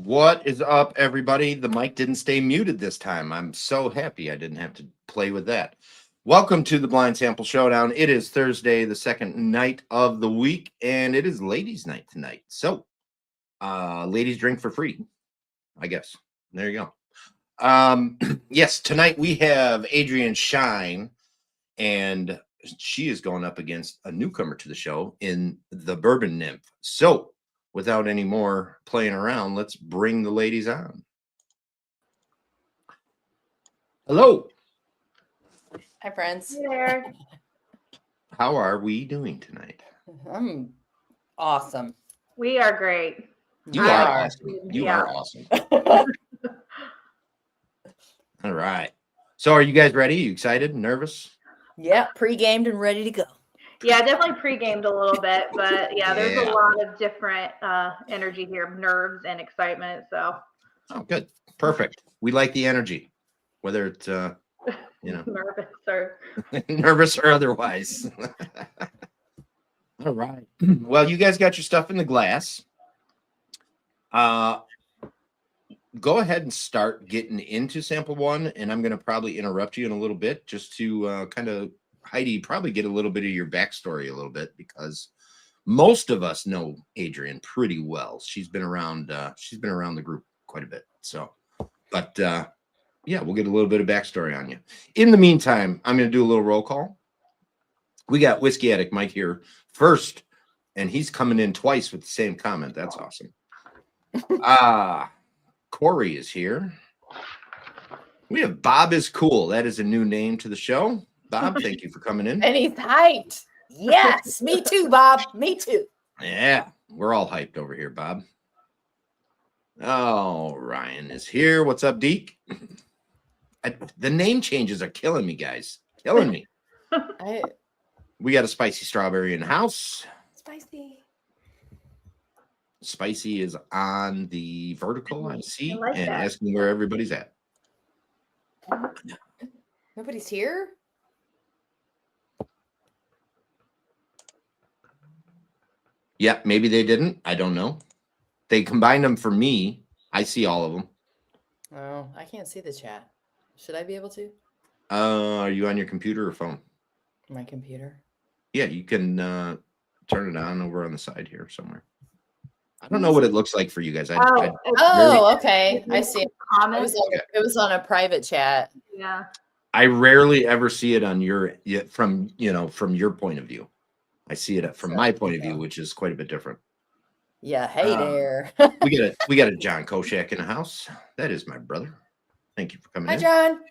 What is up, everybody? The mic didn't stay muted this time. I'm so happy I didn't have to play with that. Welcome to the Blind Sample Showdown. It is Thursday, the second night of the week, and it is ladies' night tonight. So, ladies drink for free, I guess. There you go. Yes, tonight we have Adriane Shine, and she is going up against a newcomer to the show in the Bourbon Nymph. So, without any more playing around, let's bring the ladies on. Hello. Hi, friends. Hey there. How are we doing tonight? I'm awesome. We are great. You are awesome. You are awesome. All right. So are you guys ready? You excited? Nervous? Yeah, pre-gamed and ready to go. Yeah, definitely pre-gamed a little bit, but yeah, there's a lot of different energy here, nerves and excitement. So. Oh, good. Perfect. We like the energy, whether it's, nervous or nervous or otherwise. All right. Well, you guys got your stuff in the glass. Go ahead and start getting into sample one, and I'm going to probably interrupt you in a little bit just to kind of, Heidi, probably get a little bit of your backstory a little bit, because most of us know Adriane pretty well. She's been around the group quite a bit. So, but yeah, we'll get a little bit of backstory on you. In the meantime, I'm going to do a little roll call. We got Whiskey Addict Mike here first, and he's coming in twice with the same comment. That's awesome. Corey is here. We have Bob is Cool. That is a new name to the show. Bob, thank you for coming in. And he's hyped. Yes, me too, Bob. Me too. Yeah, we're all hyped over here, Bob. Oh, Ryan is here. What's up, Deke? The name changes are killing me, guys. Killing me. We got a Spicy Strawberry in the house. Spicy. Spicy is on the vertical, I see, like and that. asking where everybody's at. Nobody's here? Yeah, maybe they didn't. I don't know. They combined them for me. I see all of them. Oh, I can't see the chat. Should I be able to? Are you on your computer or phone? My computer. Yeah, you can turn it on over on the side here somewhere. I don't know what it looks like for you guys. Okay. I see. It was on a private chat. Yeah. I rarely ever see it on from your point of view. I see it from my point of view, which is quite a bit different. Yeah, hey there. we got a John Koshak in the house. That is my brother. Thank you for coming in. Hi, John.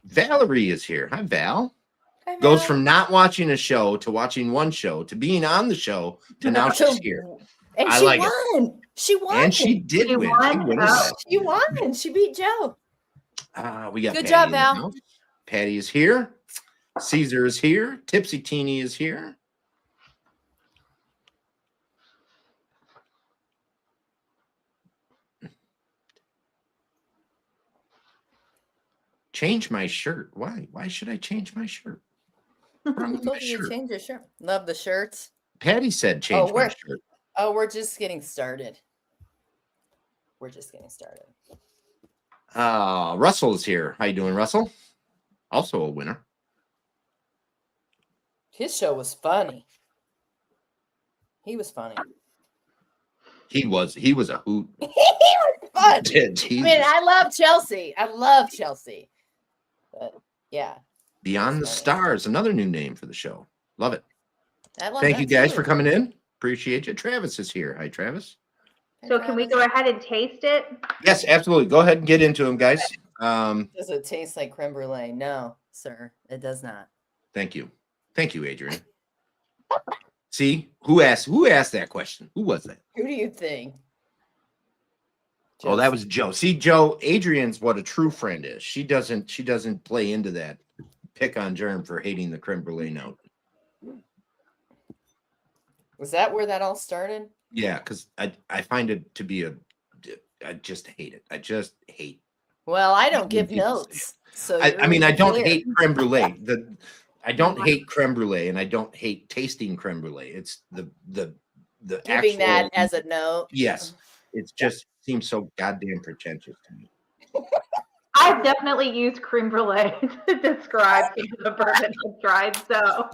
Valerie is here. Hi, Val. Hi, Val. Goes from not watching a show to watching one show to being on the show to now she's here. And I she like won. it. She won. And she did win. She won. She beat Joe. We got good Patty job, in the Val. house. Patty is here. Caesar is here. Tipsy Teeny is here. Change my shirt. Why? Why should I change my shirt? Change your shirt. Love the shirts. Patty said change my shirt. Oh, we're just getting started. We're just getting started. Russell is here. How you doing, Russell? Also a winner. His show was funny. He was funny. He was a hoot. He was fun. I mean, I love Chelsea. But yeah. Beyond the Stars, another new name for the show. Love it. Thank you guys for coming in. Appreciate you. Travis is here. Hi, Travis. So can we go ahead and taste it? Yes, absolutely. Go ahead and get into them, guys. Does it taste like creme brulee? No, sir. It does not. Thank you. Thank you, Adriane. See, who asked that question? Who was that? Who do you think? Oh, that was Joe. See, Joe, Adriane's what a true friend is. She doesn't play into that pick on Germ for hating the creme brulee note. Was that where that all started? Yeah, because I find it to be I just hate it. I just hate. Well, I don't give notes. So I mean, I don't hate creme brulee. I don't hate creme brulee, and I don't hate tasting creme brulee. It's the giving that as a note. Yes, it's just seems so goddamn pretentious to me. I've definitely used creme brulee to describe the bourbon I've tried. So,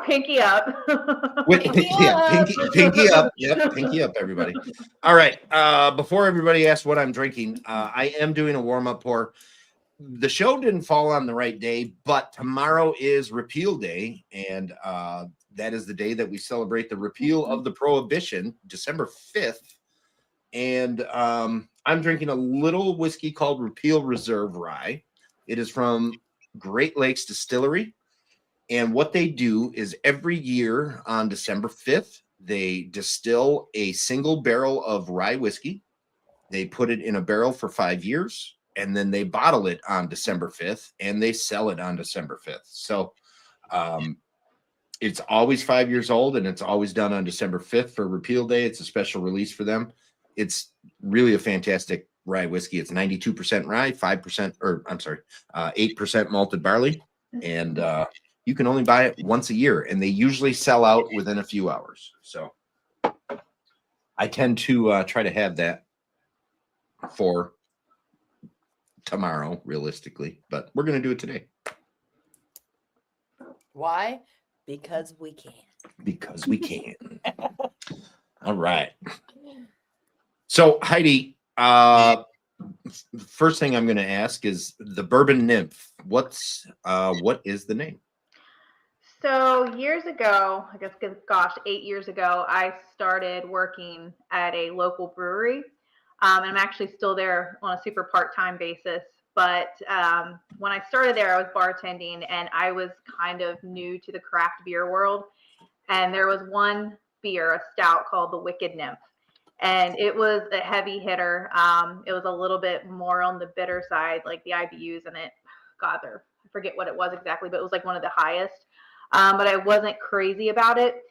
pinky up. Pinky up. Yep, pinky up, everybody. All right. Before everybody asks what I'm drinking, I am doing a warm-up pour. The show didn't fall on the right day, but tomorrow is Repeal Day, and that is the day that we celebrate the repeal of the Prohibition, December 5th. And I'm drinking a little whiskey called Repeal Reserve Rye. It is from Great Lakes Distillery. And what they do is every year on December 5th, they distill a single barrel of rye whiskey. They put it in a barrel for 5 years, and then they bottle it on December 5th, and they sell it on December 5th. So it's always 5 years old, and it's always done on December 5th for Repeal Day. It's a special release for them. It's really a fantastic rye whiskey. It's 92% rye, 8% malted barley, and you can only buy it once a year, and they usually sell out within a few hours. So I tend to try to have that for tomorrow, realistically, but we're going to do it today. Why? Because we can. Because we can. All right. So Heidi, first thing I'm going to ask is the Bourbon Nymph. What is the name? So years ago, I guess, gosh, 8 years ago, I started working at a local brewery. And I'm actually still there on a super part-time basis. But when I started there, I was bartending, and I was kind of new to the craft beer world. And there was one beer, a stout called the Wicked Nymph. And it was a heavy hitter. It was a little bit more on the bitter side, like the IBUs in it. God, I forget what it was exactly, but it was like one of the highest. But I wasn't crazy about it.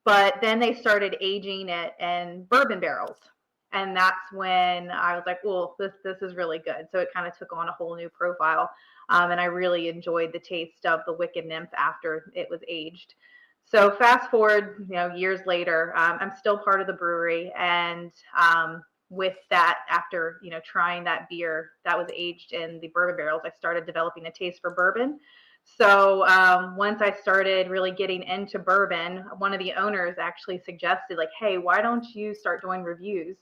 But then they started aging it in bourbon barrels. And that's when I was like, well, this is really good. So it kind of took on a whole new profile. And I really enjoyed the taste of the Wicked Nymph after it was aged. So fast forward, years later, I'm still part of the brewery. And with that, after, trying that beer that was aged in the bourbon barrels, I started developing a taste for bourbon. So once I started really getting into bourbon, one of the owners actually suggested, like, hey, why don't you start doing reviews?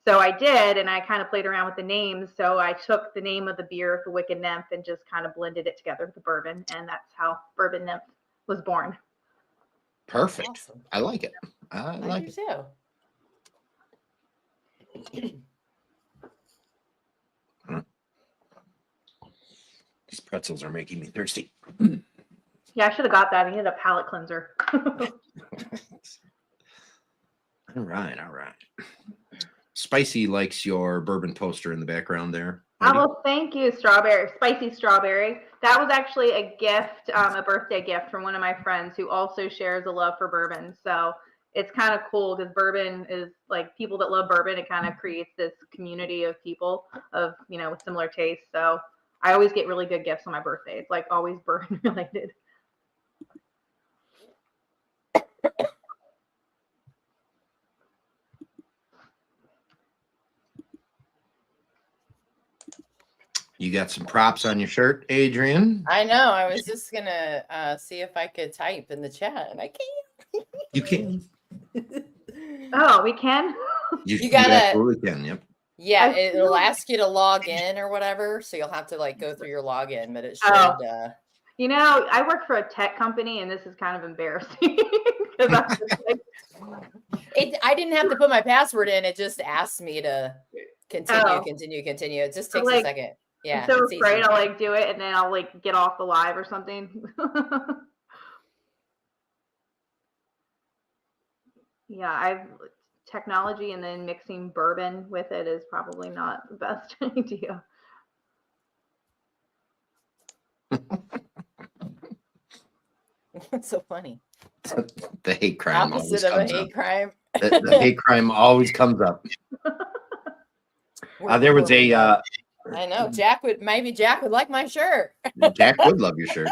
So I did, and I kind of played around with the names. So I took the name of the beer, the Wicked Nymph, and just kind of blended it together with the bourbon. And that's how Bourbon Nymph was born. Perfect. Awesome. I like it. I like it. Too. These pretzels are making me thirsty. Yeah, I should have got that. I needed a palate cleanser. All right. Spicy likes your bourbon poster in the background there. Oh, well, thank you, spicy strawberry. That was actually a gift, a birthday gift from one of my friends who also shares a love for bourbon. So it's kind of cool because bourbon is like people that love bourbon. It kind of creates this community of people of, with similar tastes. So I always get really good gifts on my birthday. It's like always bourbon related. You got some props on your shirt, Adriane? I know. I was just going to see if I could type in the chat, and I can't. You can. Oh, we can? You got to. Absolutely can, yep. Yeah, it'll ask you to log in or whatever, so you'll have to go through your login, but it should. I work for a tech company, and this is kind of embarrassing. I didn't have to put my password in. It just asked me to continue. It just takes a second. Yeah. I'm so afraid I'll do it, and then I'll get off the live or something. Yeah, technology and then mixing bourbon with it is probably not the best idea. That's so funny. The hate crime. Opposite of a hate crime. The hate crime always comes up. There was a. I know Jack would like my shirt. Jack would love your shirt.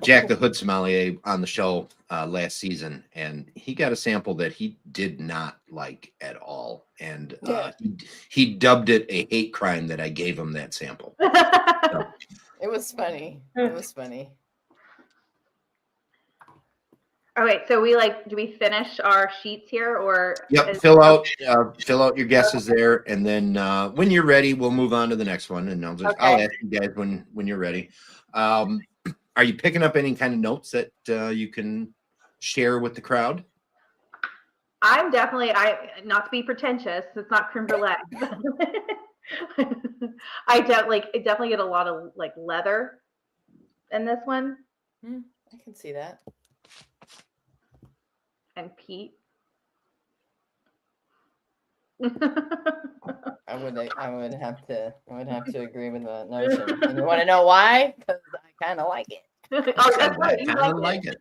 Jack the Hood Sommelier on the show last season, and he got a sample that he did not like at all, and he dubbed it a hate crime that I gave him that sample. So. It was funny. It was funny. All right, so do we finish our sheets here, or? Yep, fill out your guesses there, and then when you're ready, we'll move on to the next one, and I'll ask you guys when you're ready. Are you picking up any kind of notes that you can share with the crowd? I'm definitely, not to be pretentious, it's not creme brulee. I definitely get a lot of like leather in this one. I can see that. And peat. I would have to agree with that notion. And you want to know why? Because I kind of like it. I kind of like it.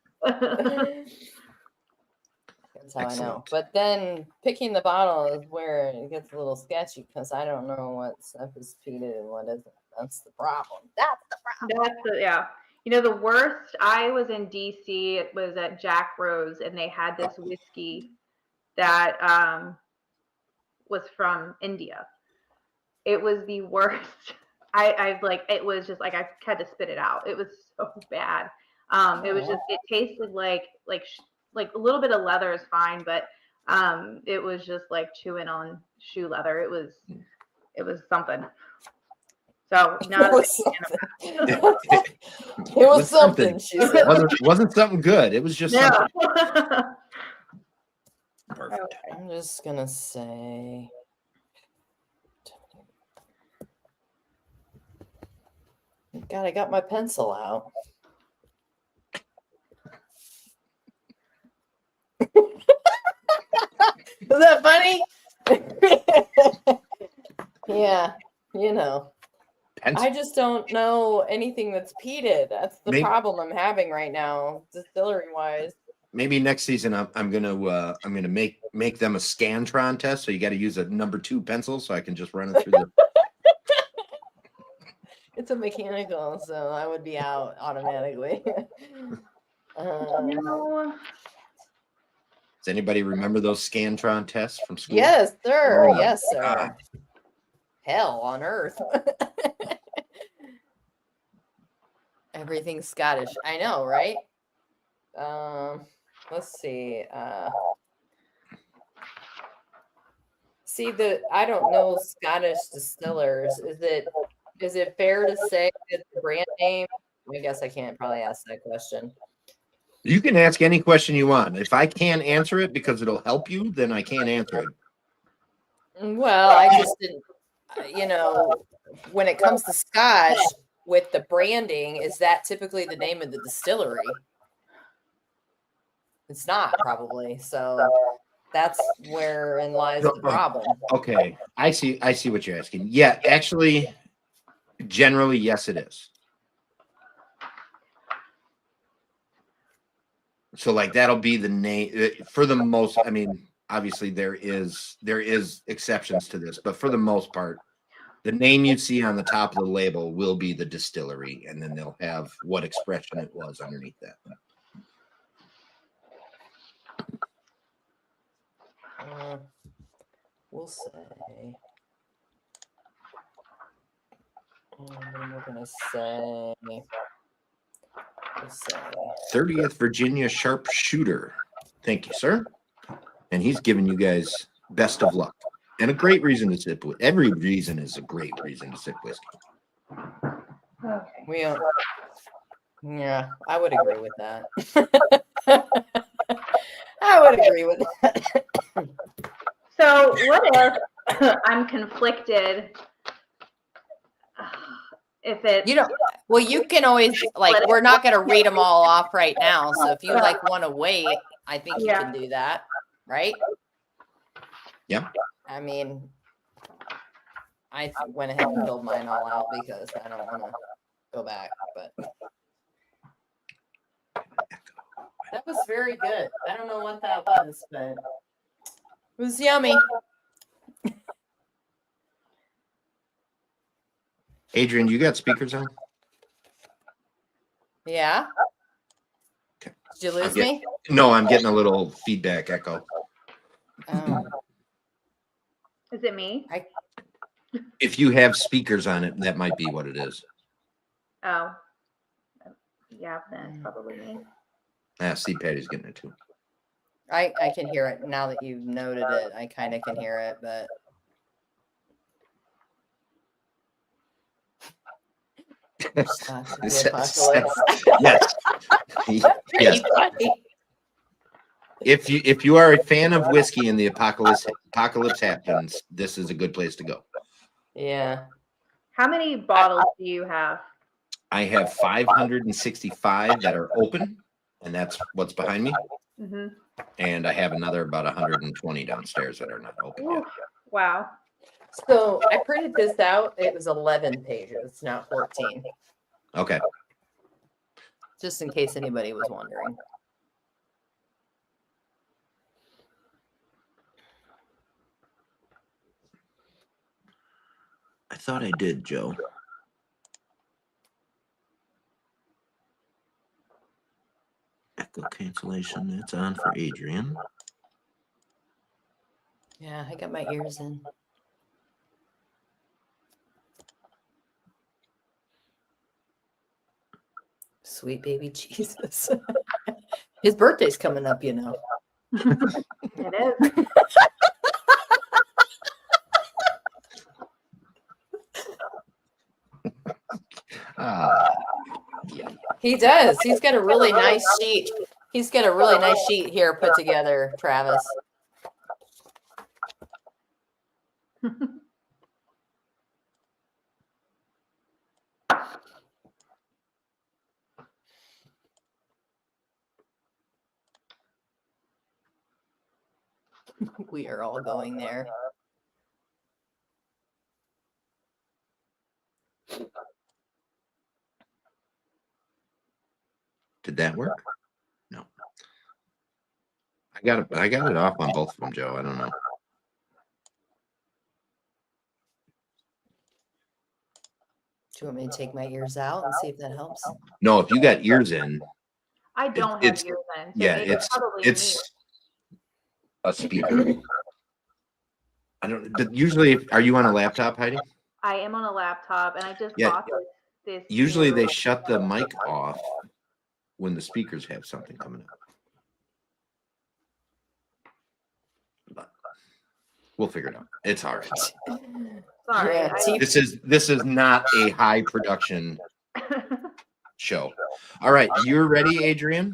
That's how I know. But then picking the bottle is where it gets a little sketchy because I don't know what stuff is peated and what isn't. That's the problem. That's the problem. Yeah. You know, the worst, I was in DC, it was at Jack Rose, and they had this whiskey that was from India. It was the worst. It was just like, I had to spit it out. It was so bad. It was just, it tasted like a little bit of leather is fine, but it was just like chewing on shoe leather. It was something. So not it was something. She said. Wasn't something good. It was just something. Perfect. Okay. I'm just gonna say. God, I got my pencil out. Is that funny? Yeah, you know. Pencil. I just don't know anything that's peated. That's the problem I'm having right now, distillery wise. Maybe next season I'm gonna make them a Scantron test. So you got to use a number 2 pencil, so I can just run it through the. It's a mechanical, so I would be out automatically. No. Does anybody remember those Scantron tests from school? Yes, sir. Oh, yes, sir. God. Hell on earth. Everything's Scottish. I know, right? Let's see. I don't know Scottish distillers. Is it fair to say that the brand name? I guess I can't probably ask that question. You can ask any question you want. If I can't answer it because it'll help you, then I can't answer it. Well, I just didn't, when it comes to Scotch with the branding, is that typically the name of the distillery? It's not probably. So that's wherein lies the problem. Okay. I see what you're asking. Yeah, actually, generally, yes, it is. So like that'll be the name for the most. I mean, obviously there is exceptions to this, but for the most part, the name you see on the top of the label will be the distillery, and then they'll have what expression it was underneath that. We'll say. We're gonna say. 30th Virginia Sharpshooter. Thank you, sir. And he's giving you guys best of luck. And a great reason to sip with. Every reason is a great reason to sip whiskey. Okay. Yeah, I would agree with that. I would agree with that. So what if I'm conflicted? If it, well, you can always we're not going to read them all off right now. So if you want to wait, I think you can do that, right? Yeah. I mean, I went ahead and filled mine all out because I don't want to go back, but that was very good. I don't know what that was, but it was yummy. Adrian, you got speakers on? Yeah. Did you lose me? No, I'm getting a little feedback echo. Is it me? If you have speakers on it, that might be what it is. Oh. Yeah, then it's probably me. See, Patty's getting it too. I can hear it now that you've noted it. I kind of can hear it, but Yes. Yes. If you are a fan of whiskey and the apocalypse happens, this is a good place to go. Yeah. How many bottles do you have? I have 565 that are open, and that's what's behind me. Mm-hmm. And I have another about 120 downstairs that are not open yet. Wow. So I printed this out. It was 11 pages, not 14. Okay. Just in case anybody was wondering. I thought I did, Joe. Echo cancellation. That's on for Adriane. Yeah, I got my ears in. Sweet baby Jesus. His birthday's coming up, you know. It is. Yeah. He does. He's got a really nice sheet. He's got a really nice sheet here put together, Travis. We are all going there. Did that work? No. I got it off on both of them, Joe. I don't know. Do you want me to take my ears out and see if that helps? No, if you got ears in. I don't have ears in. So Yeah, probably it's a speaker. I don't. But usually, are you on a laptop, Heidi? I am on a laptop, and I just bought this. Usually, they shut the mic off when the speakers have something coming up. But we'll figure it out. It's all right. Sorry. Yeah, this is not a high production show. All right, you're ready, Adriane?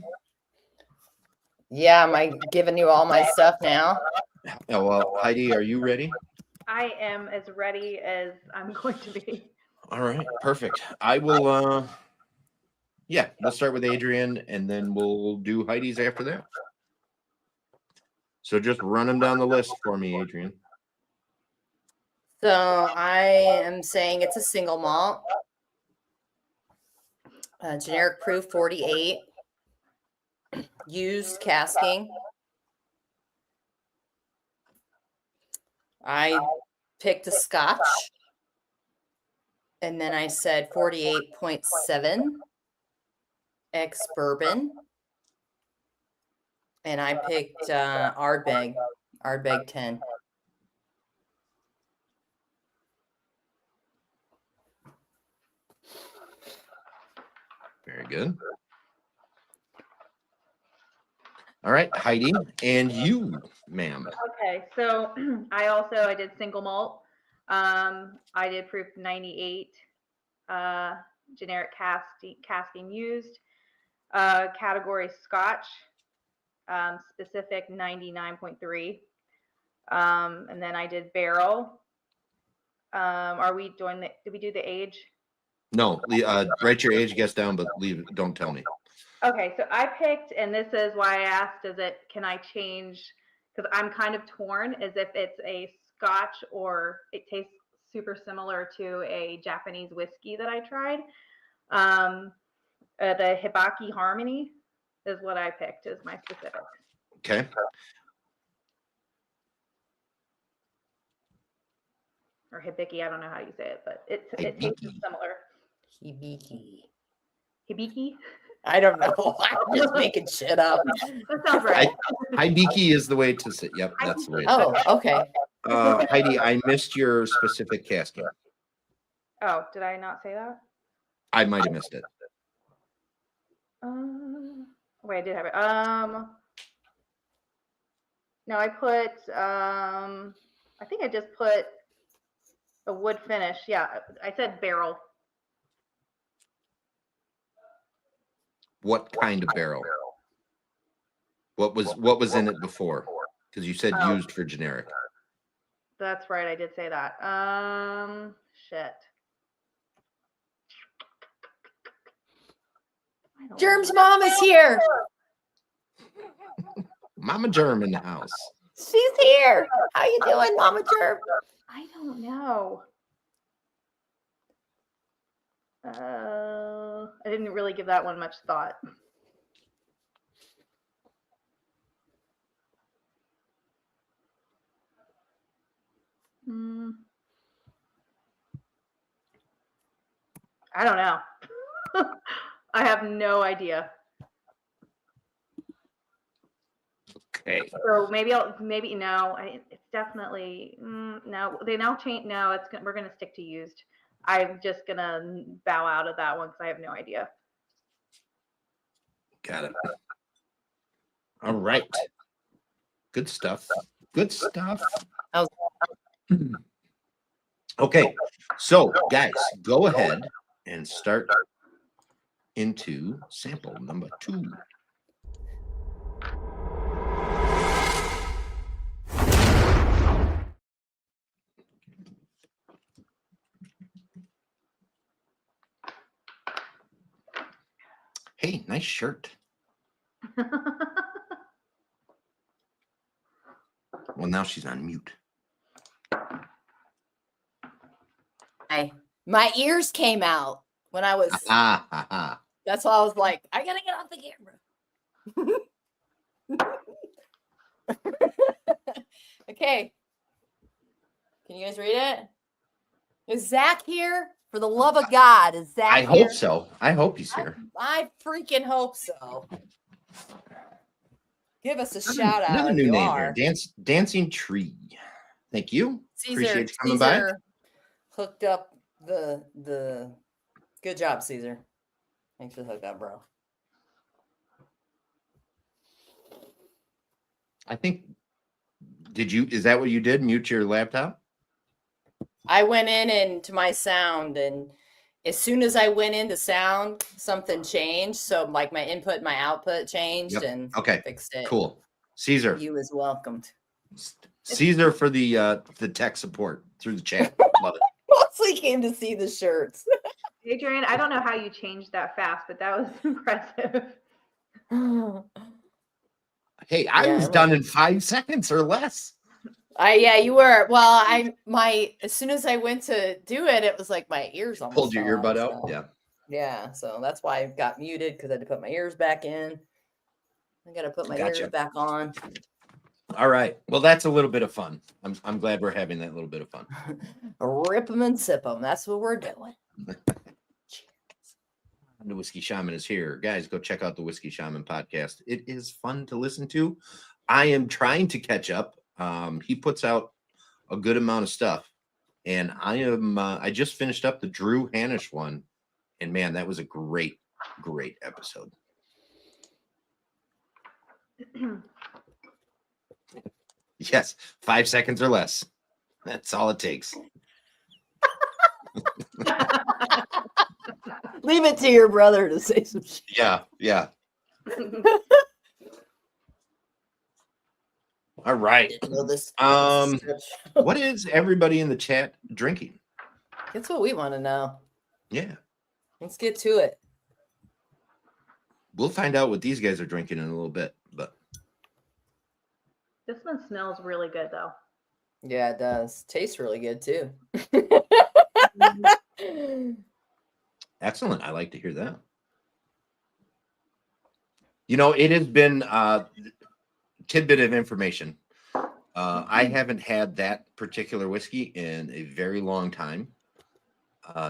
Yeah, am I giving you all my stuff now? Oh, well, Heidi, are you ready? I am as ready as I'm going to be. All right, perfect. I will yeah, we'll start with Adriane and then we'll do Heidi's after that. So just run them down the list for me, Adriane. So I am saying it's a single malt. Generic proof 48. Used casking. I picked a Scotch. And then I said 48.7 ex bourbon. And I picked Ardbeg 10. Very good. All right, Heidi, and you, ma'am. Okay, so I did single malt. I did proof 98, generic casking used, category Scotch, specific 99.3, and then I did barrel. Are we doing did we do the age? No, write your age guess down, but don't tell me. Okay, so I picked, and this is why I asked, can I change, because I'm kind of torn, as if it's a Scotch or it tastes super similar to a Japanese whiskey that I tried. The Hibaki Harmony is what I picked as my specific. Okay. Or Hibiki, I don't know how you say it, but it tastes similar. Hibiki. Hibiki? I don't know. I'm just making shit up. That sounds right. Hibiki is the way to sit. Yep, that's the way. Oh, okay. Heidi, I missed your specific casting. Oh, did I not say that? I might have missed it. Wait, I did have it. No, I put. I think I just put a wood finish. Yeah, I said barrel. What kind of barrel? What was in it before? Because you said used for generic. That's right. I did say that. Shit. Germ's mom is here. Mama Germ in the house. She's here. How you doing, Mama Germ? I don't know. I didn't really give that one much thought. I don't know. I have no idea. Okay. So maybe no. It's definitely no. They now change. No, we're gonna stick to used. I'm just gonna bow out of that one because I have no idea. Got it. All right. Good stuff. Good stuff. Okay. So, guys, go ahead and start into sample number 2. Hey, nice shirt. Well, now she's on mute. My ears came out when I was. That's why I was like, I gotta get off the camera. Okay. Can you guys read it? Is Zach here? For the love of God, is Zach I here? hope so. I hope he's here. I freaking hope so. Give us a shout out. Another if new you name are. here. Dancing Tree. Thank you. Appreciate you coming by. Hooked up the good job, Caesar. Thanks for the hookup, bro. I think is that what you did? Mute your laptop? I went into my sound, and as soon as I went into sound, something changed. So like my input and my output changed and fixed it. Cool. Caesar. You is welcomed. Caesar for the tech support through the chat. Love it. Mostly came to see the shirts. Adriane, I don't know how you changed that fast, but that was impressive. Hey, I was done in 5 seconds or less. Yeah, you were. Well, as soon as I went to do it, it was like my ears almost pulled your earbud out. So. Yeah. So that's why I got muted because I had to put my ears back in. I got to put my ears back on. All right. Well, that's a little bit of fun. I'm glad we're having that little bit of fun. Rip them and sip them. That's what we're doing. The Whiskey Shaman is here. Guys, go check out the Whiskey Shaman podcast. It is fun to listen to. I am trying to catch up. He puts out a good amount of stuff, and I just finished up the Drew Hanisch one, and man, that was a great episode. Yes, 5 seconds or less. That's all it takes. Leave it to your brother to say some shit. Yeah. All right. What is everybody in the chat drinking? That's what we want to know. Yeah. Let's get to it. We'll find out what these guys are drinking in a little bit, but this one smells really good though. Yeah, it does. Tastes really good too. Excellent. I like to hear that. You know, it has been tidbit of information. I haven't had that particular whiskey in a very long time.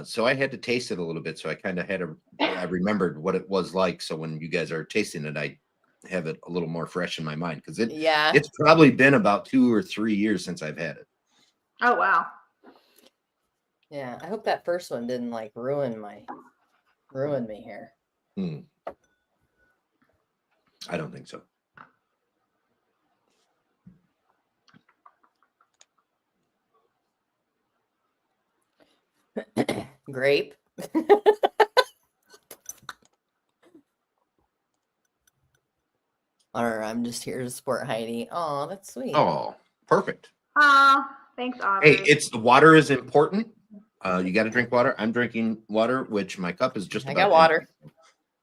So I had to taste it a little bit. So I kind of I remembered what it was like. So when you guys are tasting it, I have it a little more fresh in my mind because it's probably been about 2 or 3 years since I've had it. Oh, wow. Yeah. I hope that first one didn't like ruin me here. I don't think so. Grape. Or I'm just here to support Heidi. Oh, that's sweet. Oh, perfect. Thanks, Aubrey. Hey, the water is important. You got to drink water. I'm drinking water, which my cup is just about. I got water.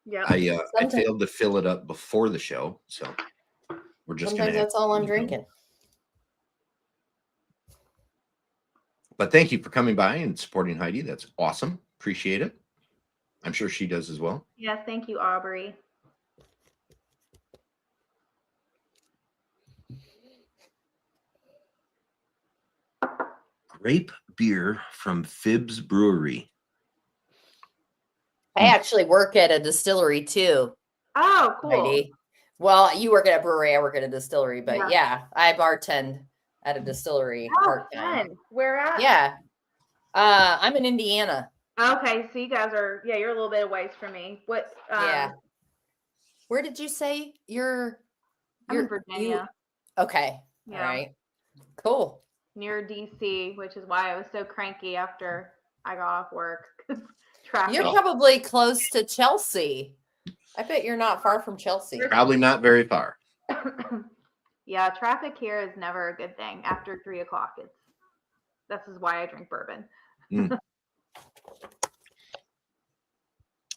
Yeah. I failed to fill it up before the show, so we're just. Sometimes that's all I'm drinking. But thank you for coming by and supporting Heidi. That's awesome. Appreciate it. I'm sure she does as well. Yes, thank you, Aubrey. Grape beer from Phibbs Brewery. I actually work at a distillery too. Oh, cool. Heidi. Well, you work at a brewery, I work at a distillery, but yeah I bartend at a distillery part-time. Where at? Yeah. I'm in Indiana. Okay, so you guys are, you're a little bit away from me. What? Yeah. Where did you say you're in Virginia. Okay. Yeah. All right. Cool. Near DC, which is why I was so cranky after I got off work. Traffic. You're probably close to Chelsea. I bet you're not far from Chelsea. Probably not very far. Yeah, traffic here is never a good thing. After 3 o'clock, this is why I drink bourbon.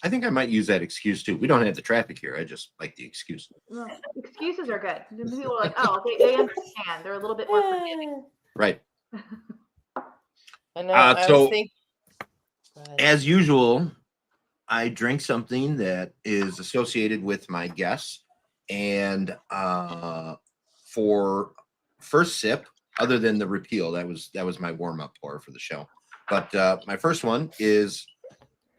I think I might use that excuse too. We don't have the traffic here. I just like the excuse. Excuses are good. People are like, oh, they understand. They're a little bit more forgiving. Right. I know. As usual, I drink something that is associated with my guests. And for first sip, other than the repeal, that was my warm-up pour for the show. But my first one is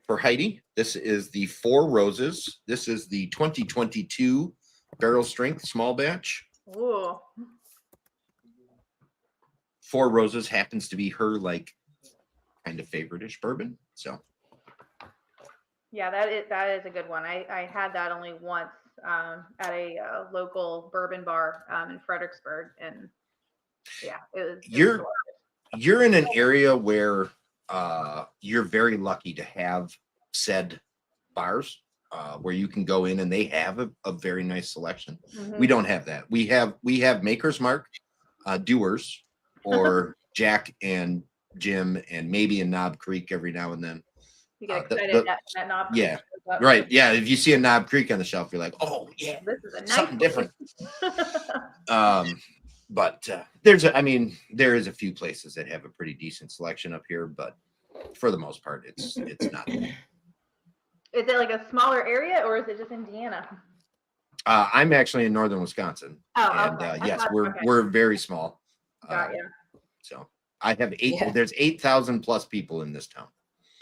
for Heidi. This is the Four Roses. This is the 2022 barrel strength small batch. Ooh. Four Roses happens to be her kind of favorite-ish bourbon. So yeah, that is a good one. I had that only once at a local bourbon bar in Fredericksburg, and yeah, it was. You're in an area where you're very lucky to have said bars where you can go in and they have a very nice selection. We don't have that. We have Maker's Mark, Doers, or Jack and Jim, and maybe a Knob Creek every now and then. You get excited that Knob Creek. Yeah, right. Yeah, if you see a Knob Creek on the shelf, you're like, oh yeah, this is a nice something different. But there is a few places that have a pretty decent selection up here, but for the most part, it's not. Is it like a smaller area, or is it just Indiana? I'm actually in northern Wisconsin. Oh, and okay. Yes, we're very small. Got you. So I have there's 8,000 plus people in this town.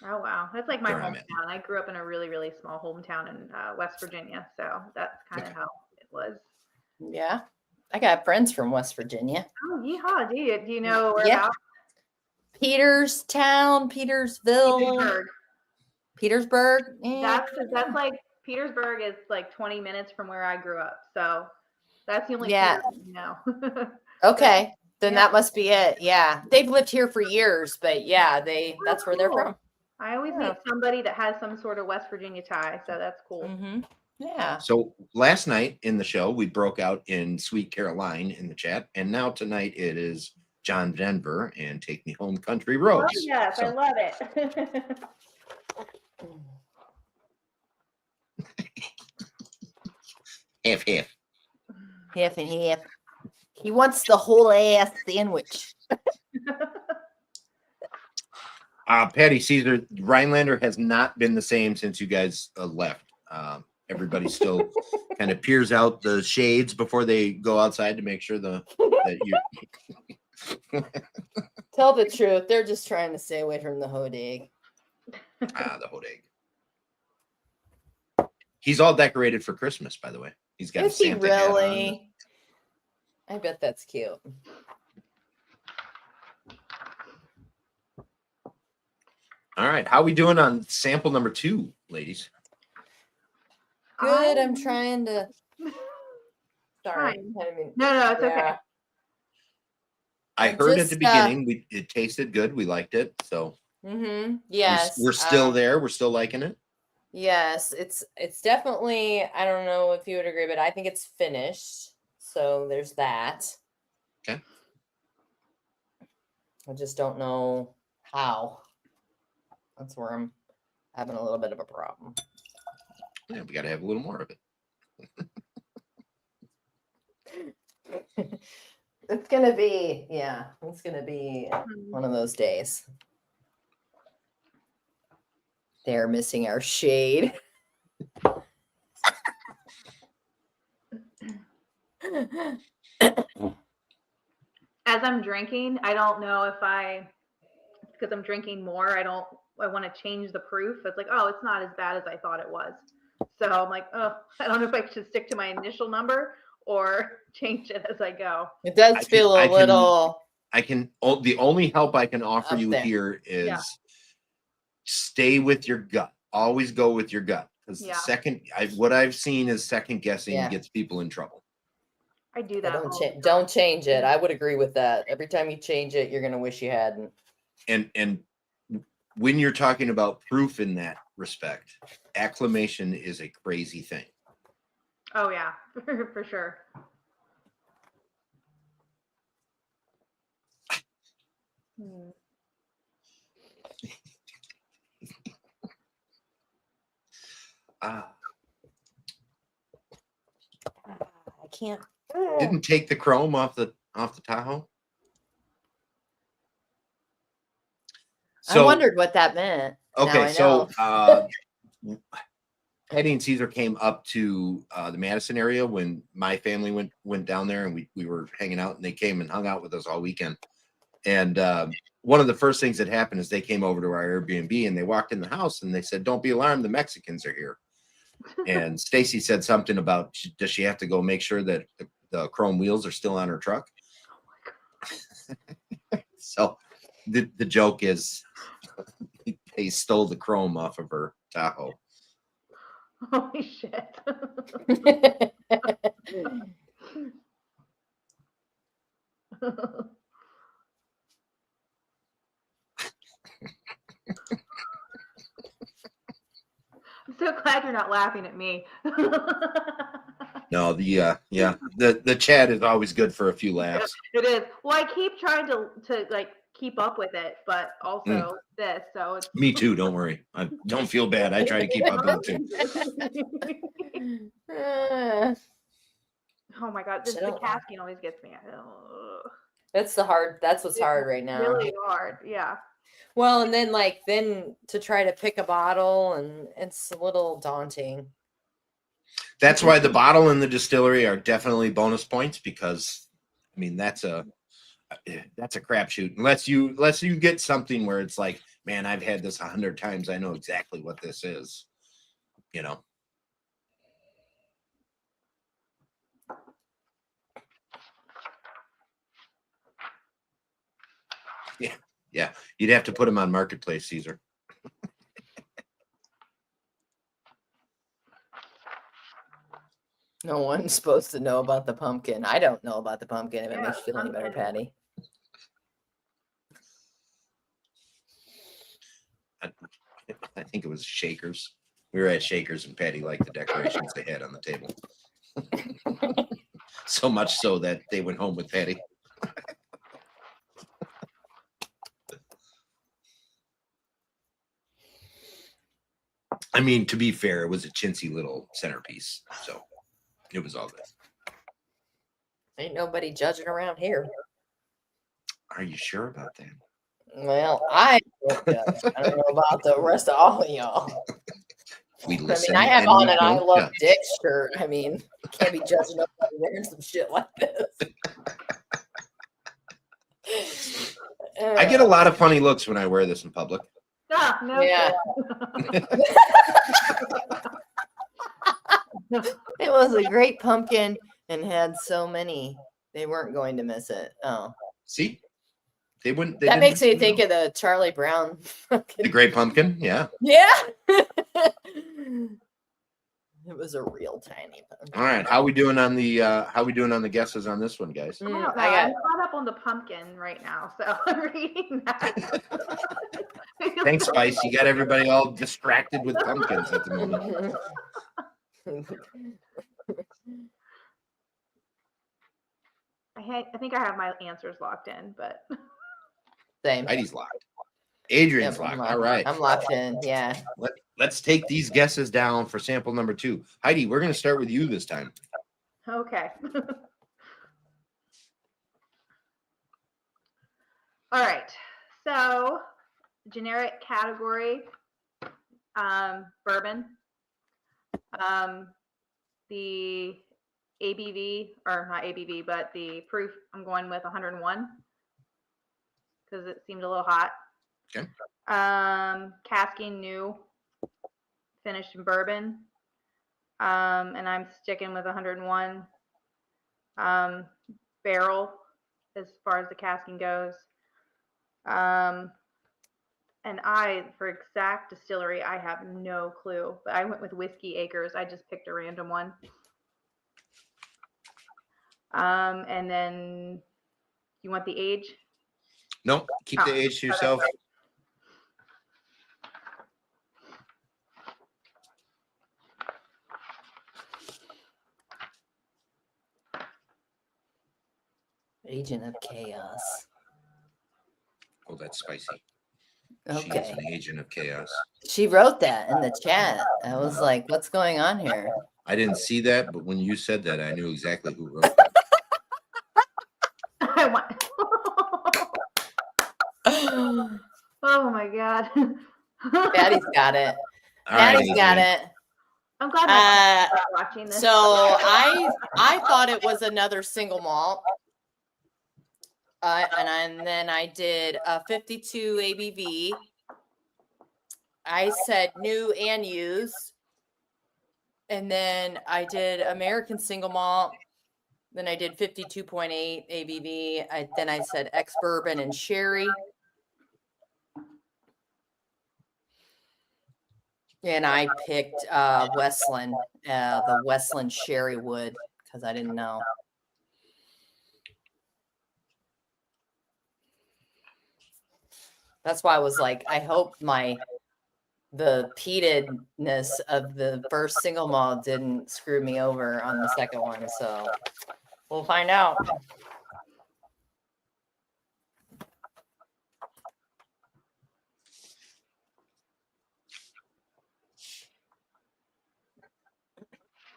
Oh wow, that's like my hometown. I grew up in a really, really small hometown in West Virginia, so that's kind of how it was. Yeah, I got friends from West Virginia. Oh, yeehaw! Do you know where about? Peterstown, Petersville, Petersburg. That's like Petersburg is like 20 minutes from where I grew up, so that's the only Okay, then that must be it. Yeah, they've lived here for years, but yeah, that's where they're from. I always meet somebody that has some sort of West Virginia tie, so that's cool. Yeah. So last night in the show, we broke out in Sweet Caroline in the chat, and now tonight it is John Denver and Take Me Home Country Roads. Oh, yes, I love it. Half. Half and half. He wants the whole ass sandwich. Patty Caesar, Rhinelander has not been the same since you guys left. Everybody still kind of peers out the shades before they go outside to make sure that you Tell the truth. They're just trying to stay away from the hodag. The Hodeg. He's all decorated for Christmas, by the way. He's got Is he really? I bet that's cute. All right. How are we doing on sample number 2, ladies? Good. I'm trying to. Sorry. No, it's okay. I heard at the beginning it tasted good. We liked it. So yes. We're still there. We're still liking it. Yes. It's definitely, I don't know if you would agree, but I think it's finished. So there's that. Okay. I just don't know how. That's where I'm having a little bit of a problem. Yeah, we got to have a little more of it. It's going to be one of those days. They're missing our shade. As I'm drinking, I don't know if because I'm drinking more, I want to change the proof. It's like, oh, it's not as bad as I thought it was. So I'm like, oh, I don't know if I should stick to my initial number or change it as I go. It does feel a little. The only help I can offer you here is stay with your gut. Always go with your gut. Because what I've seen is second guessing gets people in trouble. I do that. Don't change it. I would agree with that. Every time you change it, you're going to wish you hadn't. And when you're talking about proof in that respect, acclimation is a crazy thing. Oh yeah, for sure. I can't. Didn't take the chrome off the Tahoe. So, I wondered what that meant. Okay, so Patty and Caesar came up to the Madison area when my family went down there, and we were hanging out, and they came and hung out with us all weekend. And one of the first things that happened is they came over to our Airbnb, and they walked in the house, and they said, "Don't be alarmed, the Mexicans are here." And Stacy said something about, does she have to go make sure that the chrome wheels are still on her truck? Oh my God. So the joke is they stole the chrome off of her Tahoe. Holy shit. I'm so glad you're not laughing at me. No, the chat is always good for a few laughs. It is. Well, I keep trying to like keep up with it, but also this. So it's me too. Don't worry. I don't feel bad. I try to keep up with it too. Oh my God, the casking always gets me. That's what's hard right now. Really hard, yeah. Well, and then to try to pick a bottle, and it's a little daunting. That's why the bottle and the distillery are definitely bonus points, because I mean that's a crapshoot. Unless you get something where it's like, man, I've had this 100 times. I know exactly what this is. You know. Yeah. You'd have to put them on Marketplace, Caesar. No one's supposed to know about the pumpkin. I don't know about the pumpkin. If it makes you feel any better, Patty. I think it was Shakers. We were at Shakers, and Patty liked the decorations they had on the table. So much so that they went home with Patty. I mean, to be fair, it was a chintzy little centerpiece, so it was all good. Ain't nobody judging around here. Are you sure about that? Well, I don't know about the rest of all of y'all. I have on an I Love Dick shirt. I mean, can't be judging up wearing some shit like this. I get a lot of funny looks when I wear this in public. Ah, no. Yeah. It was a great pumpkin and had so many. They weren't going to miss it. Oh. See? They wouldn't. That makes me think of the Charlie Brown. The Great Pumpkin, yeah. Yeah. It was a real tiny pumpkin. All right, how we doing on the guesses on this one, guys? I'm caught up on the pumpkin right now, so I'm reading that. Thanks, Spice. You got everybody all distracted with pumpkins at the moment. I think I have my answers locked in, but same. Heidi's locked. Adrian's locked. All right. I'm locked in. Yeah. Let's take these guesses down for sample number 2. Heidi, we're going to start with you this time. Okay. All right. So, generic category, bourbon. The ABV, or not ABV, but the proof, I'm going with 101 because it seemed a little hot. Okay. Casking new, finished in bourbon. And I'm sticking with 101. Barrel, as far as the casking goes. And for exact distillery, I have no clue. But I went with Whiskey Acres. I just picked a random one. And then you want the age? No, keep the age to yourself. Okay. Agent of Chaos. Oh, that's spicy. Okay. She is an agent of chaos. She wrote that in the chat. I was like, what's going on here? I didn't see that, but when you said that, I knew exactly who wrote that. Oh my God. Patty's got it. All right, Patty's got it. I'm glad I'm watching this. So I thought it was another single malt. And then I did a 52 ABV. I said new and used. And then I did American single malt. Then I did 52.8 ABV. Then I said ex-bourbon and sherry. And I picked Westland, the Westland Sherry Wood, because I didn't know. That's why I was like, I hope the peatedness of the first single malt didn't screw me over on the second one. So we'll find out.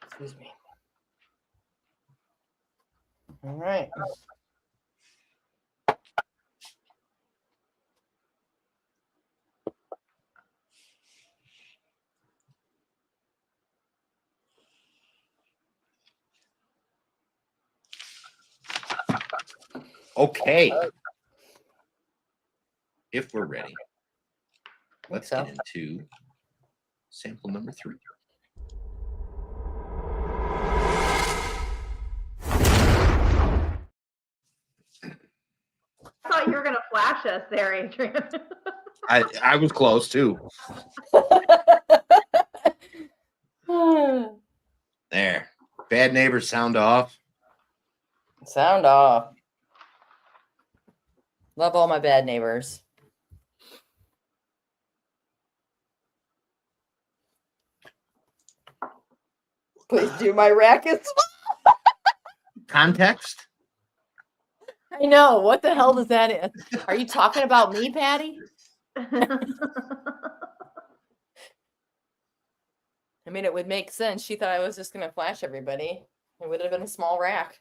Excuse me. All right. Okay. If we're ready, let's get into sample number 3. I thought you were going to flash us there, Adrian. I was close too. There. Bad neighbors sound off. Sound off. Love all my bad neighbors. Please do my rackets. Context? I know. What the hell does that? Are you talking about me, Patty? I mean, it would make sense. She thought I was just going to flash everybody. It would have been a small rack.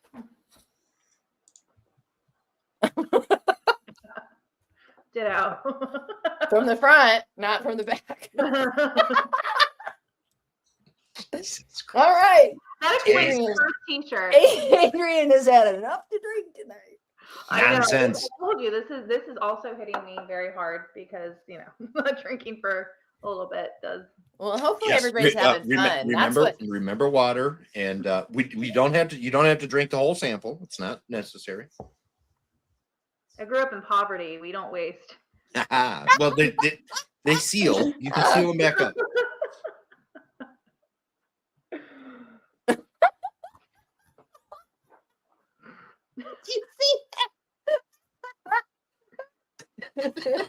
Ditto. From the front, not from the back. All right. That explains the first t-shirt. Adrian has had enough to drink tonight. Nonsense. I told you this is also hitting me very hard because drinking for a little bit does. Well, hopefully everybody's having fun. Remember water, and we don't have to. You don't have to drink the whole sample. It's not necessary. I grew up in poverty. We don't waste. Well, they seal. You can seal them back up. You see that?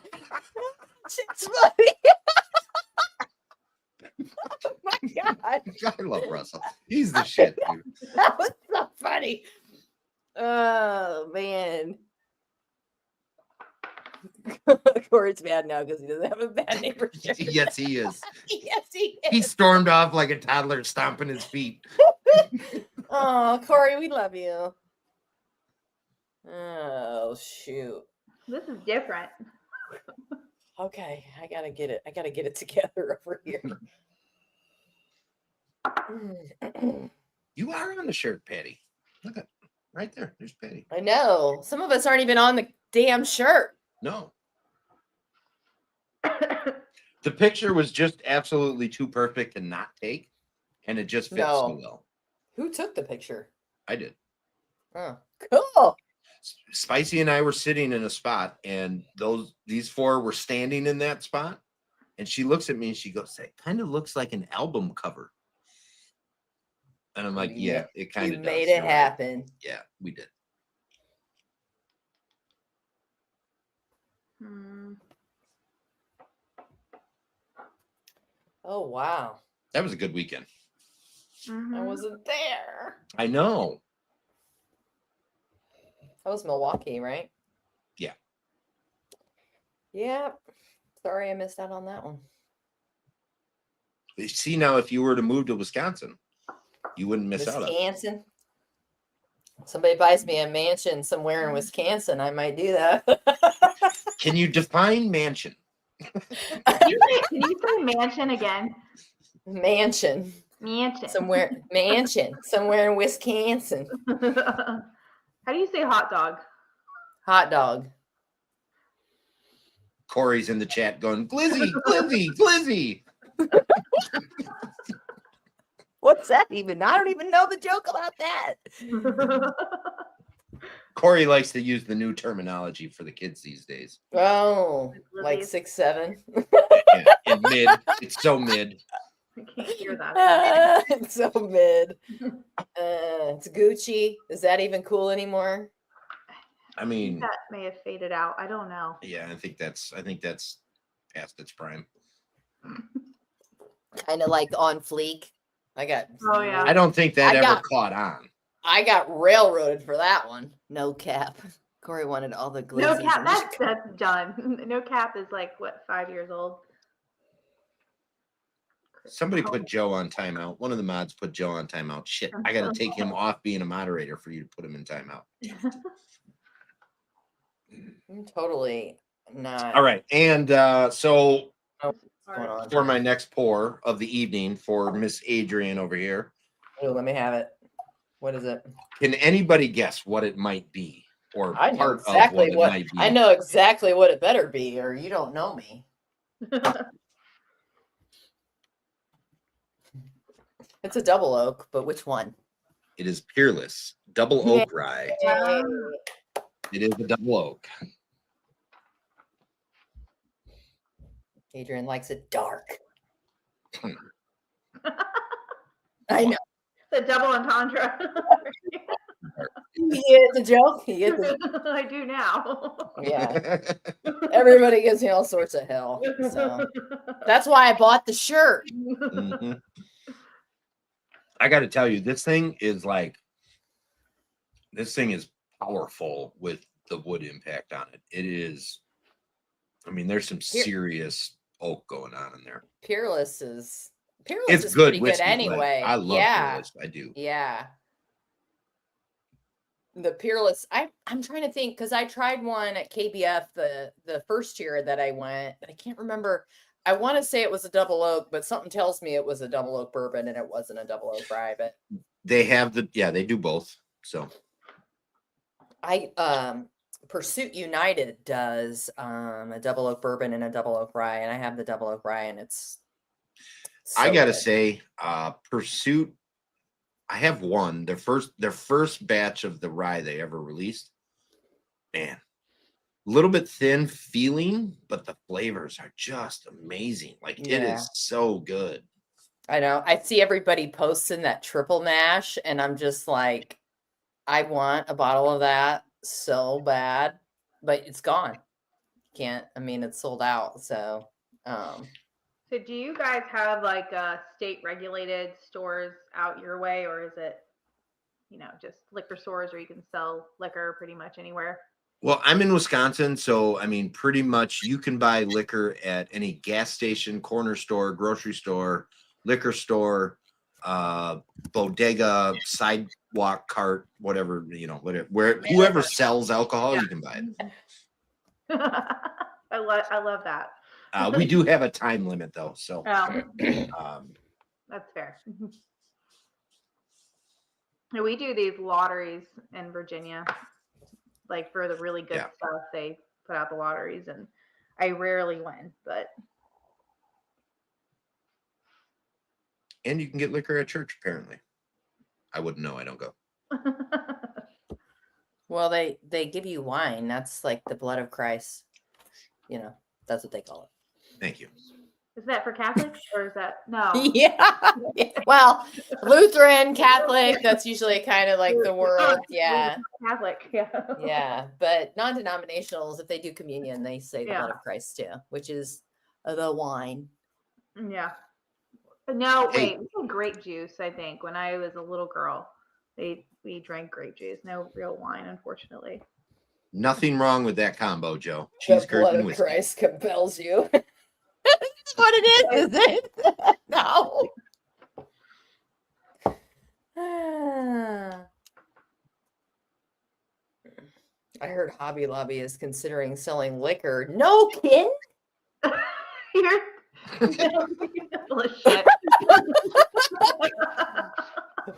It's funny. Oh my God. I love Russell. He's the shit, dude. That was so funny. Oh, man. Corey's mad now because he doesn't have a bad neighbor shirt. Yes, he is. Yes, he is. He stormed off like a toddler stomping his feet. Oh, Corey, we love you. Oh, shoot. This is different. Okay, I gotta get it together over here. You are on the shirt, Patty. Look at right there. There's Patty. I know. Some of us aren't even on the damn shirt. No. The picture was just absolutely too perfect to not take, and it just fits so well. Who took the picture? I did. Oh, cool. Spicy and I were sitting in a spot, and these four were standing in that spot, and she looks at me and she goes, "That kind of looks like an album cover." And I'm like, "Yeah, it kind of does." Made it happen. Right. Yeah, we did. Oh, wow. That was a good weekend. I wasn't there. I know. That was Milwaukee, right? Yeah. Yeah. Sorry I missed out on that one. See, now if you were to move to Wisconsin, you wouldn't miss out on it. Wisconsin. Somebody buys me a mansion somewhere in Wisconsin, I might do that. Can you define mansion? Can you say mansion again? Mansion. Somewhere in Wisconsin. How do you say hot dog? Hot dog. Corey's in the chat going, "Glizzy, glizzy, glizzy." What's that even? I don't even know the joke about that. Corey likes to use the new terminology for the kids these days. Oh, like 6'7". Yeah, and mid. It's so mid. I can't hear that. It's so mid. It's Gucci. Is that even cool anymore? I mean, that may have faded out. I don't know. Yeah, I think that's past its prime. Kind of like on fleek. Oh yeah. I don't think that ever caught on. I got railroaded for that one. No cap. Corey wanted all the glizzies. No cap. That's done. No cap is like what, 5 years old. Somebody put Joe on timeout. One of the mods put Joe on timeout. Shit, I got to take him off being a moderator for you to put him in timeout. I'm totally not. All right, and so on? For my next pour of the evening for Miss Adriane over here. Oh, let me have it. What is it? Can anybody guess what it might be, or I know exactly what it might be? I know exactly what it better be, or you don't know me. It's a double oak, but which one? It is Peerless Double Oak Rye. Yay. It is a double oak. Adriane likes it dark. I know. The double entendre. He is a joke. He is I do now. Yeah. Everybody gives me all sorts of hell. So that's why I bought the shirt. Mm-hmm. I got to tell you, this thing is powerful with the wood impact on it. It is, I mean, there's some serious oak going on in there. Peerless is good pretty whiskey, good anyway. I love Peerless. I do. Yeah. The Peerless, I'm trying to think, because I tried one at KBF the first year that I went, but I can't remember. I want to say it was a double oak, but something tells me it was a double oak bourbon and it wasn't a double oak rye. But they have they do both. So Pursuit United does a double oak bourbon and a double oak rye, and I have the double oak rye, and it's so I gotta good. say, Pursuit, I have one. Their first batch of the rye they ever released. Man, a little bit thin feeling, but the flavors are just amazing. Like it is so good. I know. I see everybody posting that triple mash, and I'm just like, I want a bottle of that so bad, but it's gone. Can't. I mean, it's sold out. So. So do you guys have like state regulated stores out your way, or is it, just liquor stores where you can sell liquor pretty much anywhere? Well, I'm in Wisconsin, so I mean, pretty much you can buy liquor at any gas station, corner store, grocery store, liquor store, bodega, sidewalk cart, whatever, whoever sells alcohol, you can buy it. I love that. We do have a time limit though, so that's fair. We do these lotteries in Virginia, like for the really good stuff. They put out the lotteries, and I rarely win, but. And you can get liquor at church, apparently. I wouldn't know. I don't go. Well, they give you wine. That's like the blood of Christ. That's what they call it. Thank you. Is that for Catholics, or is that no? Yeah. Well, Lutheran, Catholic, that's usually kind of like the world. Yeah. Catholic, yeah. Yeah. But non-denominationals, if they do communion, they say the blood of Christ too, which is the wine. Yeah. No, wait, we had grape juice, I think, when I was a little girl. We drank grape juice. No real wine, unfortunately. Nothing wrong with that combo, Joe. Cheese curd and whiskey. The blood of Christ compels you. That's what it is it? No. I heard Hobby Lobby is considering selling liquor. No kidding? You're full of shit.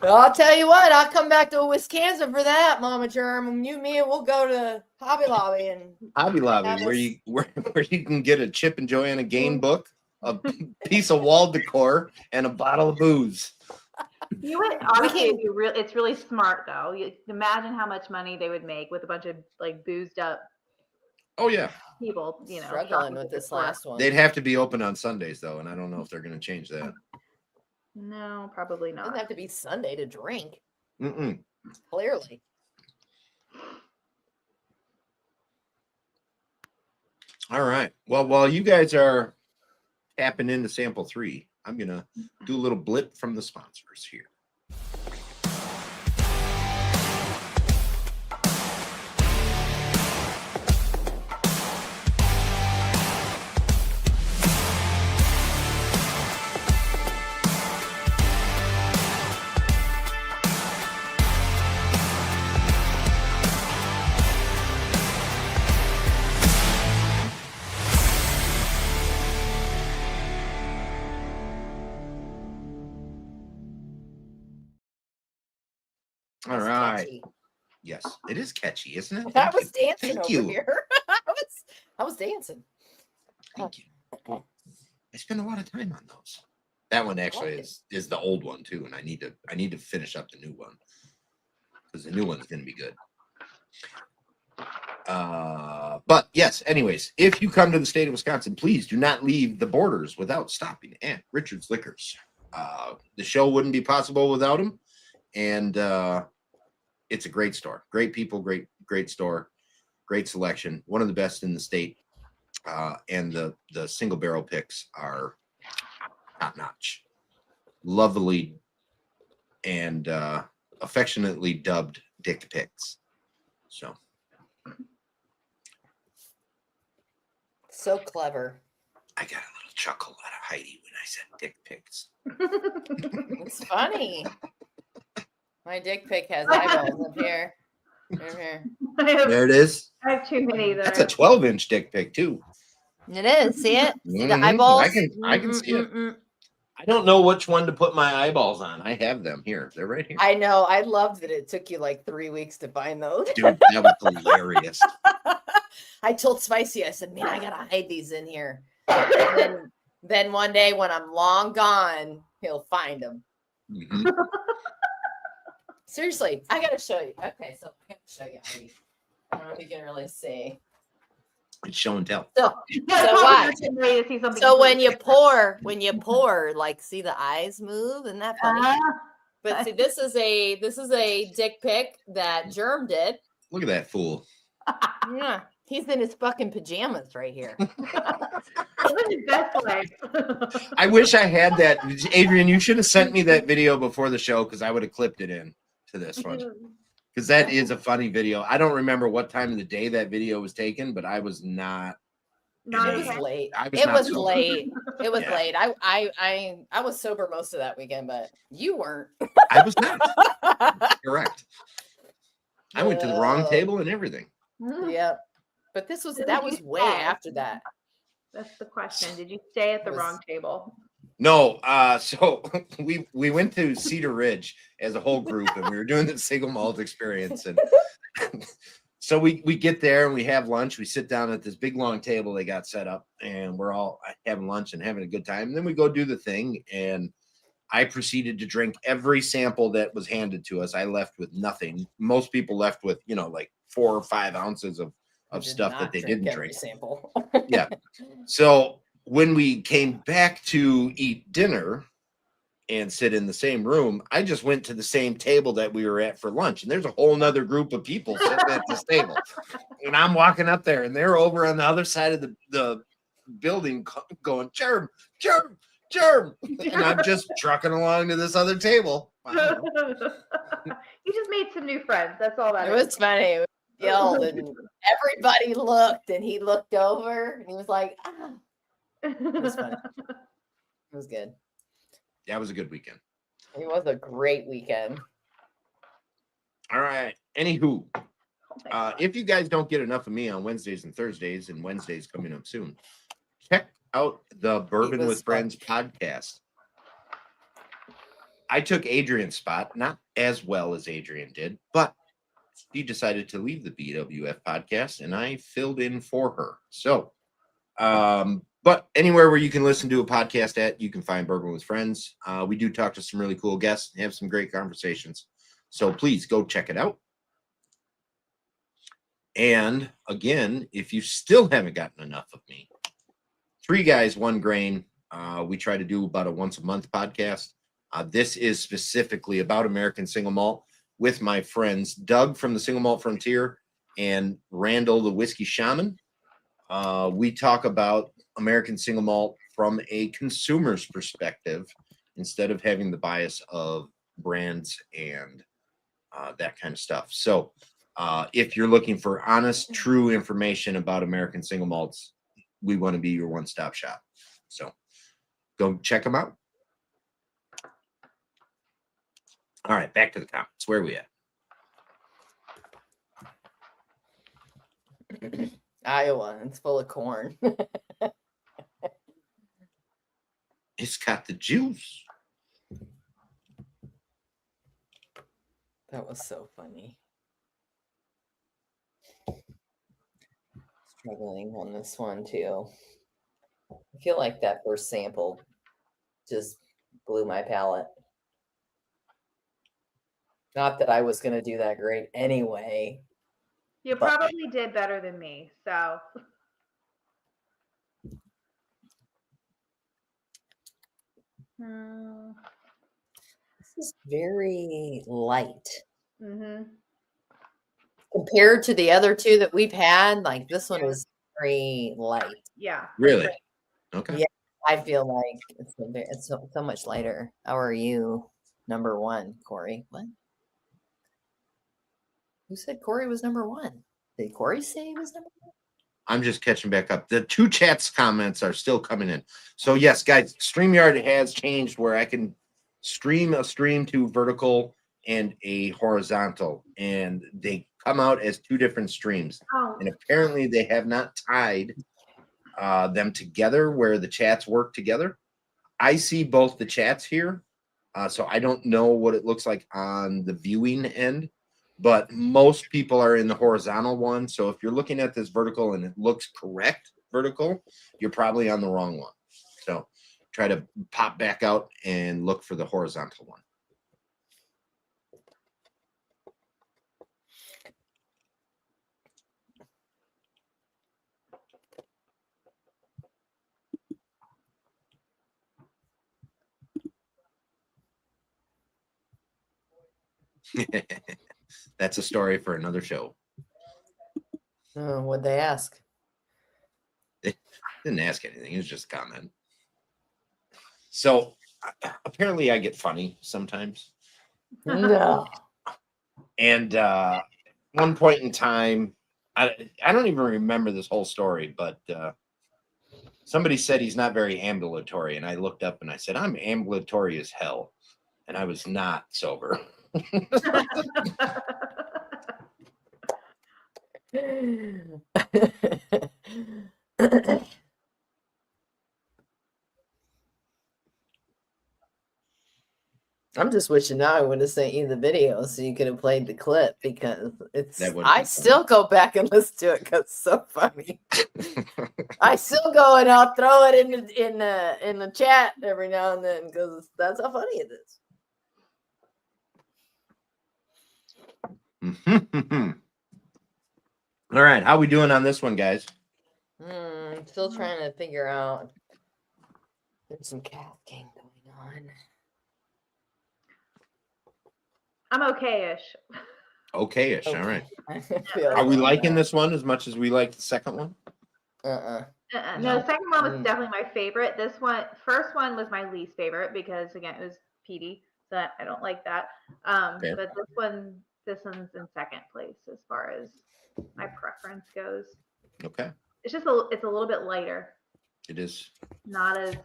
I'll tell you what, I'll come back to Wisconsin for that, Mama Germ. Me and we'll go to Hobby Lobby where you can get a Chip and Joanna Gain book, a piece of wall decor, and a bottle of booze. You would honestly be real. It's really smart though. You imagine how much money they would make with a bunch of like boozed up. Oh yeah. People, struggling with this last one. They'd have to be open on Sundays though, and I don't know if they're going to change that. No, probably not. It doesn't have to be Sunday to drink. Mm-mm. Clearly. All right. Well, while you guys are tapping into sample 3, I'm going to do a little blip from the sponsors here. All right. Catchy. Yes, it is catchy, isn't it? I was dancing over here. I was dancing. Thank you. I spend a lot of time on those. That one actually is the old one too, and I need to finish up the new one because the new one's going to be good. But yes, anyways, if you come to the state of Wisconsin, please do not leave the borders without stopping at Richard's Liquors. The show wouldn't be possible without them, and it's a great store. Great people, great store, great selection. One of the best in the state, and the single barrel picks are top notch. Lovely and affectionately dubbed Dick Picks. So clever. I got a little chuckle out of Heidi when I said Dick Picks. It's funny. My dick pic has eyeballs up here. Right here. There it is. I have too many. That's a 12-inch dick pic too. It is. See it? See the eyeballs? I can see it. I don't know which one to put my eyeballs on. I have them here. They're right here. I know. I loved that it took you like 3 weeks to find those. Dude, that was hilarious. I told Spicy, I said, man, I got to hide these in here. And then one day when I'm long gone, he'll find them. Mm-hmm. Seriously, I got to show you. Okay, so I got to show you. I don't know if you can really see. It's show and tell. So watch. So when you pour, like, see the eyes move, isn't that funny? But see, this is a dick pic that Germ did. Look at that fool. Yeah, he's in his fucking pajamas right here. I wish I had that. Adrian, you should have sent me that video before the show because I would have clipped it in to this one. Because that is a funny video. I don't remember what time of the day that video was taken, but I was not. It was late. It was late. It was late. I was sober most of that weekend, but you weren't. I was not. Correct. I went to the wrong table and everything. Yep. But that was way after that. That's the question. Did you stay at the wrong table? No, so we went to Cedar Ridge as a whole group, and we were doing the single malt experience, and so we get there and we have lunch. We sit down at this big long table they got set up, and we're all having lunch and having a good time. And then we go do the thing, and I proceeded to drink every sample that was handed to us. I left with nothing. Most people left with like 4 or 5 ounces of stuff that they didn't drink. Sample. Yeah. So when we came back to eat dinner and sit in the same room, I just went to the same table that we were at for lunch. And there's a whole nother group of people sitting at this table. And I'm walking up there and they're over on the other side of the building going, Germ. And I'm just trucking along to this other table. You just made some new friends. That's all that is. It was funny. We yelled and everybody looked and he looked over and he was like, ah. It was funny. It was good. Yeah, it was a good weekend. It was a great weekend. All right. Anywho, if you guys don't get enough of me on Wednesdays and Thursdays, and Wednesdays coming up soon, check out the Bourbon with Friends podcast. I took Adrian's spot, not as well as Adrian did, but she decided to leave the BWF podcast, and I filled in for her. So, but anywhere where you can listen to a podcast at, you can find Bourbon with Friends. We do talk to some really cool guests and have some great conversations. So please go check it out. And again, if you still haven't gotten enough of me, 3 Guys, 1 Grain. We try to do about a once a month podcast. This is specifically about American Single Malt with my friends Doug from the Single Malt Frontier and Randall the Whiskey Shaman. We talk about American Single Malt from a consumer's perspective instead of having the bias of brands and that kind of stuff. So if you're looking for honest, true information about American Single Malts, we want to be your one-stop shop. So go check them out. All right, back to the comments. Where are we at? Iowa. It's full of corn. It's got the juice. That was so funny. Struggling on this one too. I feel like that first sample just blew my palate. Not that I was going to do that great anyway. You probably did better than me, so. This is very light. Mm-hmm. Compared to the other 2 that we've had, like this one is very light. Yeah. Really? Okay. Yeah, I feel like it's so much lighter. How are you? Number 1, Corey. What? Who said Corey was number 1? Did Corey say he was number 1? I'm just catching back up. The 2 chats comments are still coming in. So yes, guys, StreamYard has changed where I can stream a stream to vertical and a horizontal, and they come out as 2 different streams. Oh. And apparently they have not tied them together where the chats work together. I see both the chats here, so I don't know what it looks like on the viewing end, but most people are in the horizontal one. So if you're looking at this vertical and it looks correct vertical, you're probably on the wrong one. So try to pop back out and look for the horizontal one. That's a story for another show. What'd they ask? They didn't ask anything. It was just a comment. So apparently I get funny sometimes. No. And one point in time, I don't even remember this whole story, but somebody said he's not very ambulatory. And I looked up and I said, I'm ambulatory as hell. And I was not sober. I'm just wishing now I would have sent you the video so you could have played the clip, because I still go back and listen to it because it's so funny. I still go and I'll throw it in the chat every now and then because that's how funny it is. All right, how we doing on this one, guys? Still trying to figure out. There's some casting going on. I'm okay-ish. Okay-ish, all right. Are Are we liking this one as much as we like the second one? No, the second one was definitely my favorite. This one, first one was my least favorite because, again, it was PD, so I don't like that. Okay. But this one's in second place as far as my preference goes. Okay. It's a little bit lighter. It is. Not as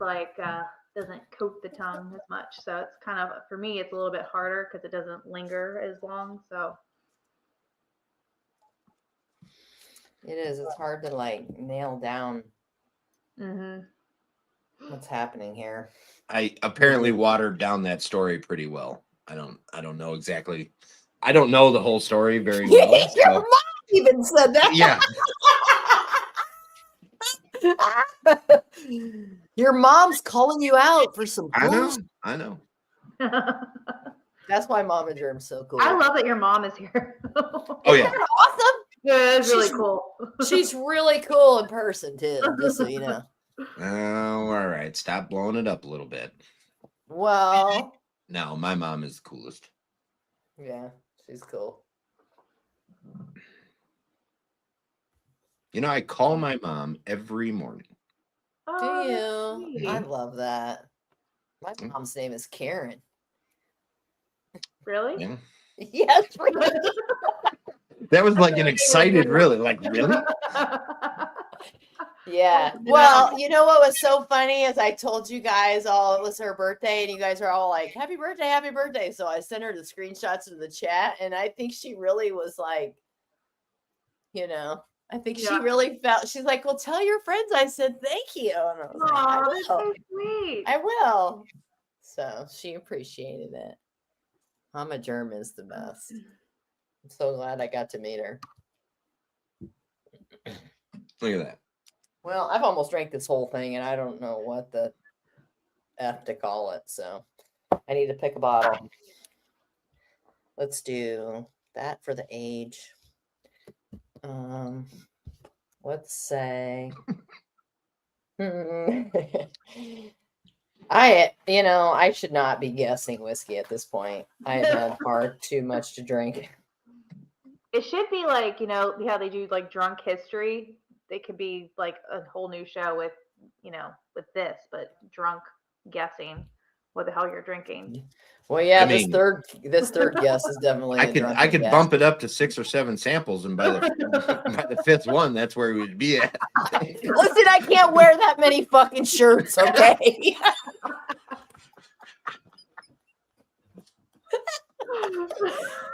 doesn't coat the tongue as much. So it's kind of, for me, it's a little bit harder because it doesn't linger as long. So it is. It's hard to nail down what's happening here. I apparently watered down that story pretty well. I don't know exactly. I don't know the whole story very well. Your mom even said that. Yeah. Your mom's calling you out for some bullshit. I know. That's why Mama Germ's so cool. I love that your mom is here. Oh yeah. Awesome. Yeah, it's really cool. She's really cool in person too, just so you know. Oh, all right. Stop blowing it up a little bit. Well. No, my mom is the coolest. Yeah, she's cool. You know, I call my mom every morning. Oh, do you? I love that. My mom's name is Karen. Really? Yeah. Yes, really. That was like an excited, really. Like, really? Yeah. Well, you know what was so funny is I told you guys all it was her birthday, and you guys are all like, happy birthday, happy birthday. So I sent her the screenshots in the chat, and I think she really was like, I think she really felt, she's like, well, tell your friends I said thank you. And I was like, I will. That's so sweet. I will. So she appreciated it. Mama Germ is the best. I'm so glad I got to meet her. Look at that. Well, I've almost drank this whole thing, and I don't know what the F to call it. So I need to pick a bottle. Let's do that for the age. Let's say I should not be guessing whiskey at this point. I have had far too much to drink. It should be like, how they do like drunk history. They could be like a whole new show with this, but drunk guessing what the hell you're drinking. Well, yeah, this third guess is definitely. I could bump it up to 6 or 7 samples, and by the fifth one, that's where we would be at. Listen, I can't wear that many fucking shirts, okay?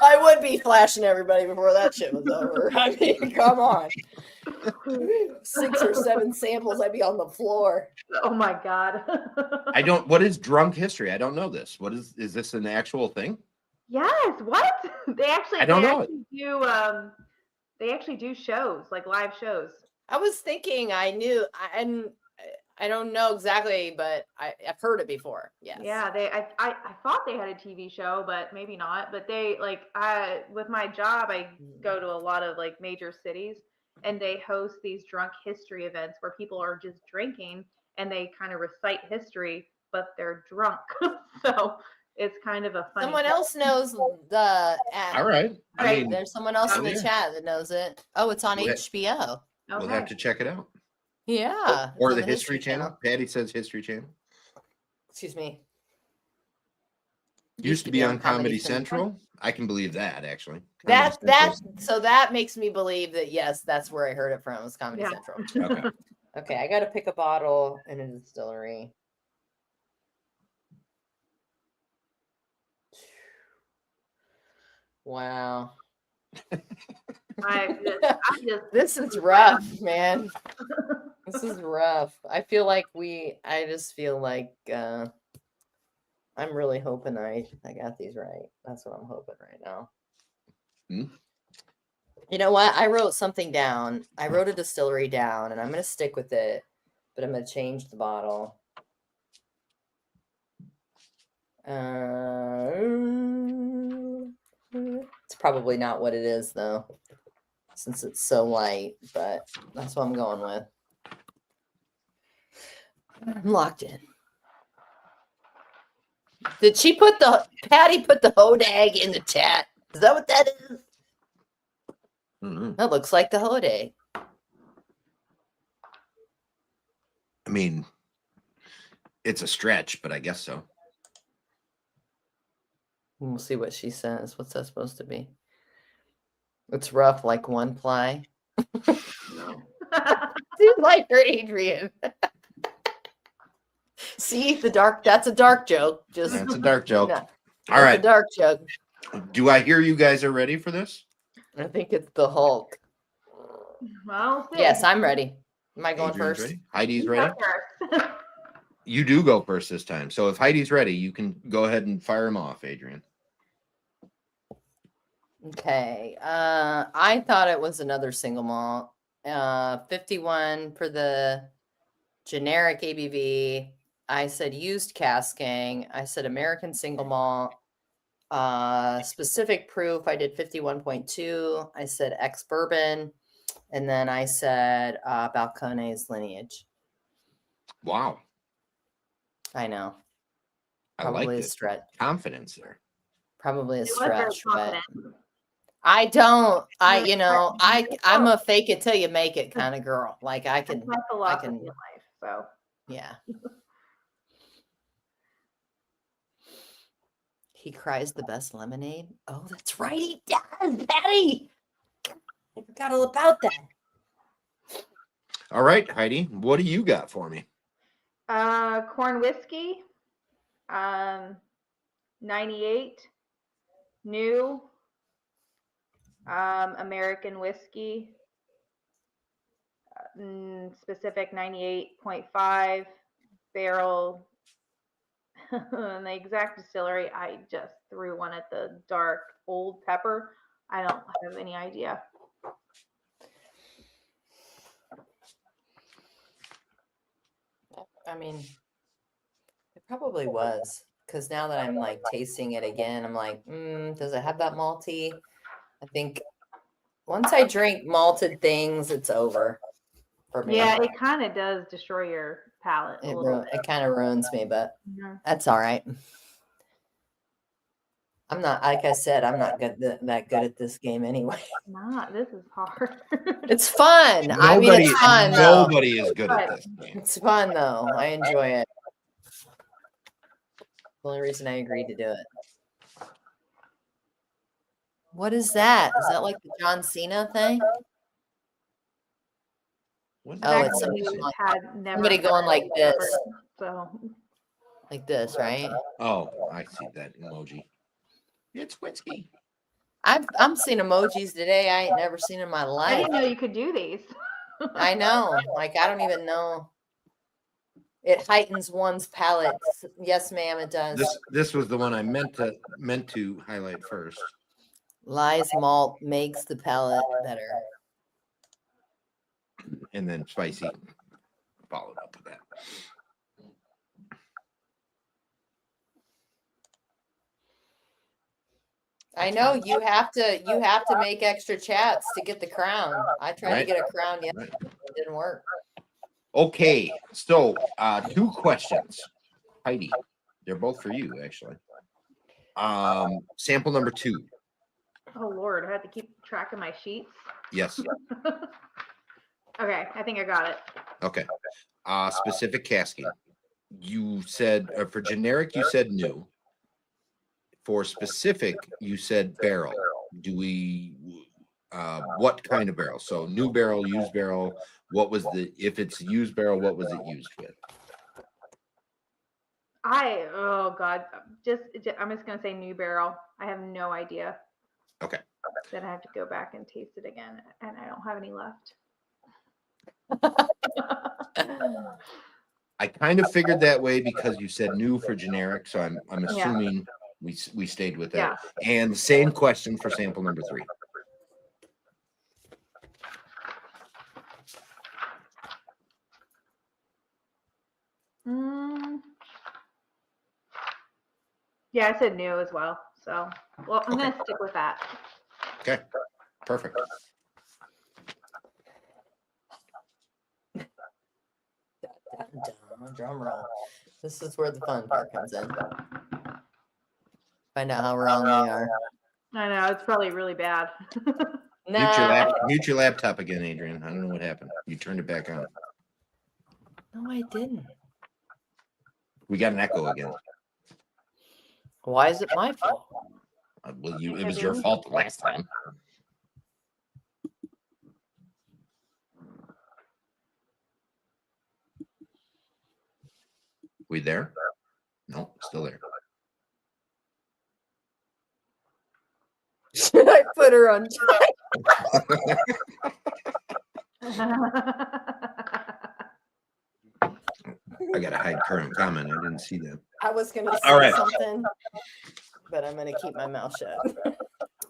I would be flashing everybody before that shit was over. I mean, come on. 6 or 7 samples, I'd be on the floor. Oh my God. What is drunk history? I don't know this. Is this an actual thing? Yes. What? They actually do shows, like live shows. I was thinking I knew, and I don't know exactly, but I've heard it before. Yes. Yeah, I thought they had a TV show, but maybe not. But they with my job, I go to a lot of like major cities, and they host these drunk history events where people are just drinking and they kind of recite history, but they're drunk. So it's kind of a funny. Someone else knows the ad. All right. I mean, there's someone else in the chat that knows it. Oh, it's on HBO. We'll have to check it out. Yeah. Or the History Channel. Patty says History Channel. Excuse me. Used to be on Comedy Central. I can believe that, actually. So that makes me believe that, yes, that's where I heard it from, was Comedy Central. Okay. Okay, I got to pick a bottle in a distillery. Wow. This is rough, man. This is rough. I just feel like I'm really hoping I got these right. That's what I'm hoping right now. You know what? I wrote something down. I wrote a distillery down, and I'm going to stick with it, but I'm going to change the bottle. It's probably not what it is, though, since it's so light, but that's what I'm going with. I'm locked in. Did Patty put the hodag in the chat? Is that what that is? That looks like the hodag. I mean, it's a stretch, but I guess so. We'll see what she says. What's that supposed to be? It's rough like one ply. Seems like her, Adrian. See, that's a dark joke. That's a dark joke. No, all right. A dark joke. Do I hear you guys are ready for this? I think it's the Hulk. Well, yes, I'm ready. Am I going Adrian's first? Ready? Heidi's ready? You do go first this time. So if Heidi's ready, you can go ahead and fire him off, Adrian. Okay. I thought it was another single malt. 51 for the generic ABV. I said used casking. I said American single malt. Specific proof, I did 51.2. I said ex-bourbon. And then I said Balcones lineage. Wow. I know. Probably a stretch. Confidence there. Probably a stretch, but I don't. I'm a fake it till you make it kind of girl. Like I can. That's a lot in life. So yeah. He cries the best lemonade. Oh, that's right. He does, Patty. I forgot all about that. All right, Heidi, what do you got for me? Corn whiskey, 98, new, American whiskey, specific 98.5 barrel. And the exact distillery, I just threw one at the dark Old Pepper. I don't have any idea. I mean, it probably was, because now that I'm like tasting it again, I'm like, does it have that malty? I think once I drink malted things, it's over for me. Yeah, it kind of does destroy your palate. It kind of ruins me, but that's all right. I'm not, like I said, I'm not that good at this game anyway. This is hard. It's fun. It's fun. Nobody is good at this game. It's fun though. I enjoy it. The only reason I agreed to do it. What is that? Is that like the John Cena thing? It's somebody going like this. So. Like this, right? Oh, I see that emoji. It's whiskey. I'm seeing emojis today I ain't never seen in my I life. didn't know you could do these. I know. Like, I don't even know. It heightens one's palate. Yes, ma'am, it does. This was the one I meant to highlight first. Lies malt makes the palate better. And then spicy followed up with that. I know you have to make extra chats to get the crown. I tried to get a crown yesterday. It didn't work. Okay, so 2 questions. Heidi, they're both for you, actually. Sample number 2. Oh Lord, I have to keep track of my sheets. Yes. Okay, I think I got it. Okay. Specific casking. You said for generic, you said new. For specific, you said barrel. Do we? What kind of barrel? So new barrel, used barrel. What was if it's used barrel, what was it used with? Oh God, I'm just gonna say new barrel. I have no idea. Okay. Then I have to go back and taste it again, and I don't have any left. I kind of figured that way because you said new for generic, so I'm assuming we stayed with that. Yeah. And the same question for sample number 3. Yeah, I said new as well. So, well, I'm gonna stick with that. Okay, perfect. Drum roll. This is where the fun part comes in. Find out how wrong we are. I know, it's probably really bad. Mute your laptop again, Adrian. I don't know what happened. You turned it back on. No, I didn't. We got an echo again. Why is it my fault? Well, it was your fault the last time. We there? No, still there. Should I put her on I gotta hide current comment. I didn't see that. I was gonna say something, but I'm gonna keep my mouth shut.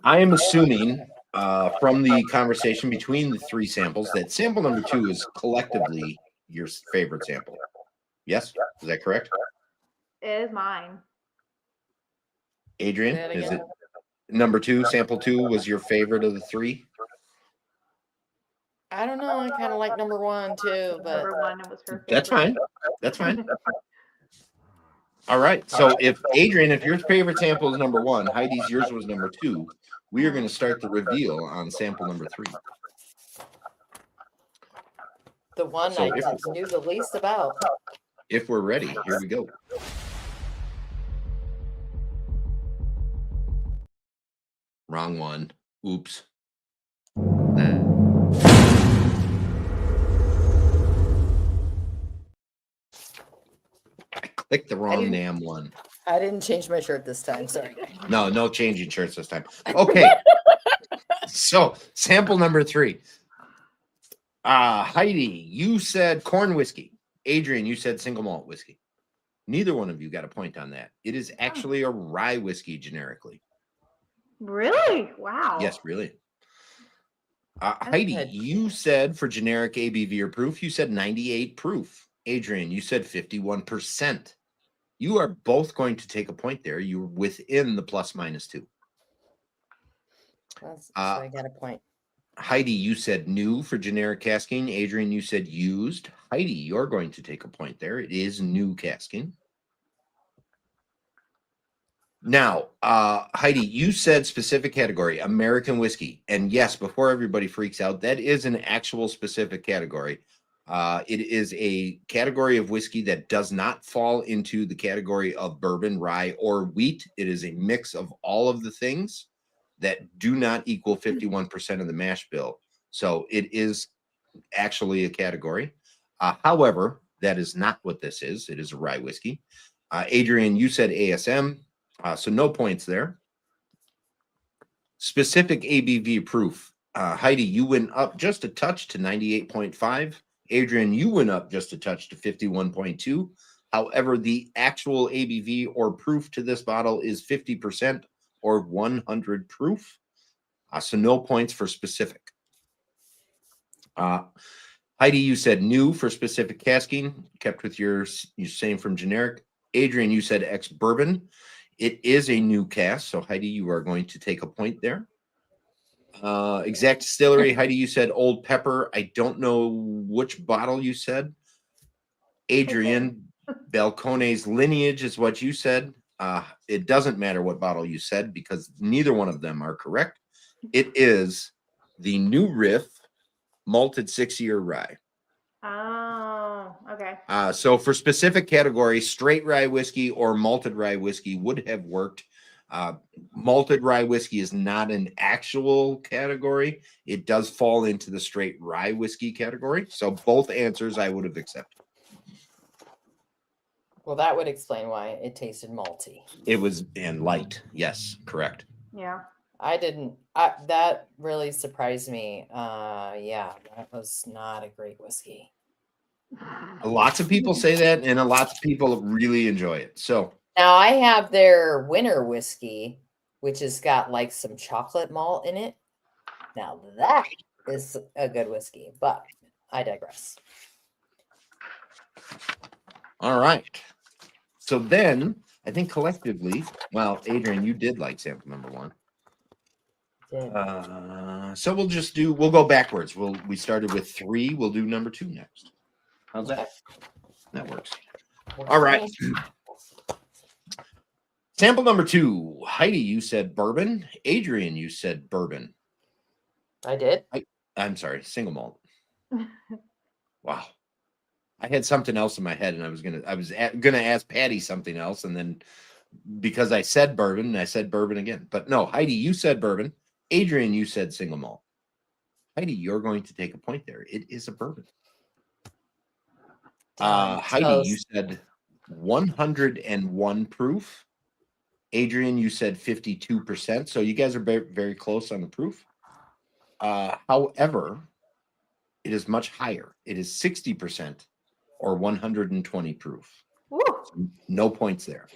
I am assuming from the conversation between the 3 samples that sample number 2 is collectively your favorite sample. Yes? Is that correct? It is mine. Adrian, is it number 2, sample 2 was your favorite of the 3? I don't know. I kind of like number 1 too, but number 1 was her favorite. That's fine. That's fine. All right. So if Adrian, if your favorite sample is number 1, Heidi's yours was number 2, we are going to start the reveal on sample number 3. The one I knew the least about. If we're ready, here we go. Wrong one. Oops. I clicked the wrong damn one. I didn't change my shirt this time. Sorry. No changing shirts this time. Okay. So sample number 3. Heidi, you said corn whiskey. Adrian, you said single malt whiskey. Neither one of you got a point on that. It is actually a rye whiskey generically. Really? Wow. Yes, really. Heidi, you said for generic ABV or proof, you said 98 proof. Adrian, you said 51%. You are both going to take a point there. You're within the ±2. So I got a point. Heidi, you said new for generic casking. Adrian, you said used. Heidi, you're going to take a point there. It is new casking. Now, Heidi, you said specific category, American whiskey. And yes, before everybody freaks out, that is an actual specific category. It is a category of whiskey that does not fall into the category of bourbon, rye, or wheat. It is a mix of all of the things that do not equal 51% of the mash bill. So it is actually a category. However, that is not what this is. It is a rye whiskey. Adrian, you said ASM, so no points there. Specific ABV proof. Heidi, you went up just a touch to 98.5. Adrian, you went up just a touch to 51.2. However, the actual ABV or proof to this bottle is 50% or 100 proof. So no points for specific. Heidi, you said new for specific casking, kept with your same from generic. Adrian, you said ex-bourbon. It is a new cask, so Heidi, you are going to take a point there. Exact distillery, Heidi, you said Old Pepper. I don't know which bottle you said. Adrian, Balcones Lineage is what you said. It doesn't matter what bottle you said because neither one of them are correct. It is the New Riff malted 6-year rye. Oh, okay. So for specific category, straight rye whiskey or malted rye whiskey would have worked. Malted rye whiskey is not an actual category. It does fall into the straight rye whiskey category. So both answers I would have accepted. Well, that would explain why it tasted malty. It was and light. Yes, correct. Yeah. I didn't. That really surprised me. Yeah, that was not a great whiskey. Lots of people say that, and lots of people really enjoy it. So now I have their winter whiskey, which has got like some chocolate malt in it. Now that is a good whiskey, but I digress. All right. So then I think collectively, well, Adrian, you did like sample number 1. So we'll go backwards. We started with 3. We'll do number 2 next. How's that? That works. All right. Sample number 2. Heidi, you said bourbon. Adrian, you said bourbon. I did. I'm sorry, single malt. Wow. I had something else in my head, and I was gonna ask Patty something else, and then because I said bourbon, I said bourbon again. But no, Heidi, you said bourbon. Adrian, you said single malt. Heidi, you're going to take a point there. It is a bourbon. Heidi, you said 101 proof. Adrian, you said 52%. So you guys are very, very close on the proof. However, it is much higher. It is 60% or 120 proof. So no points there.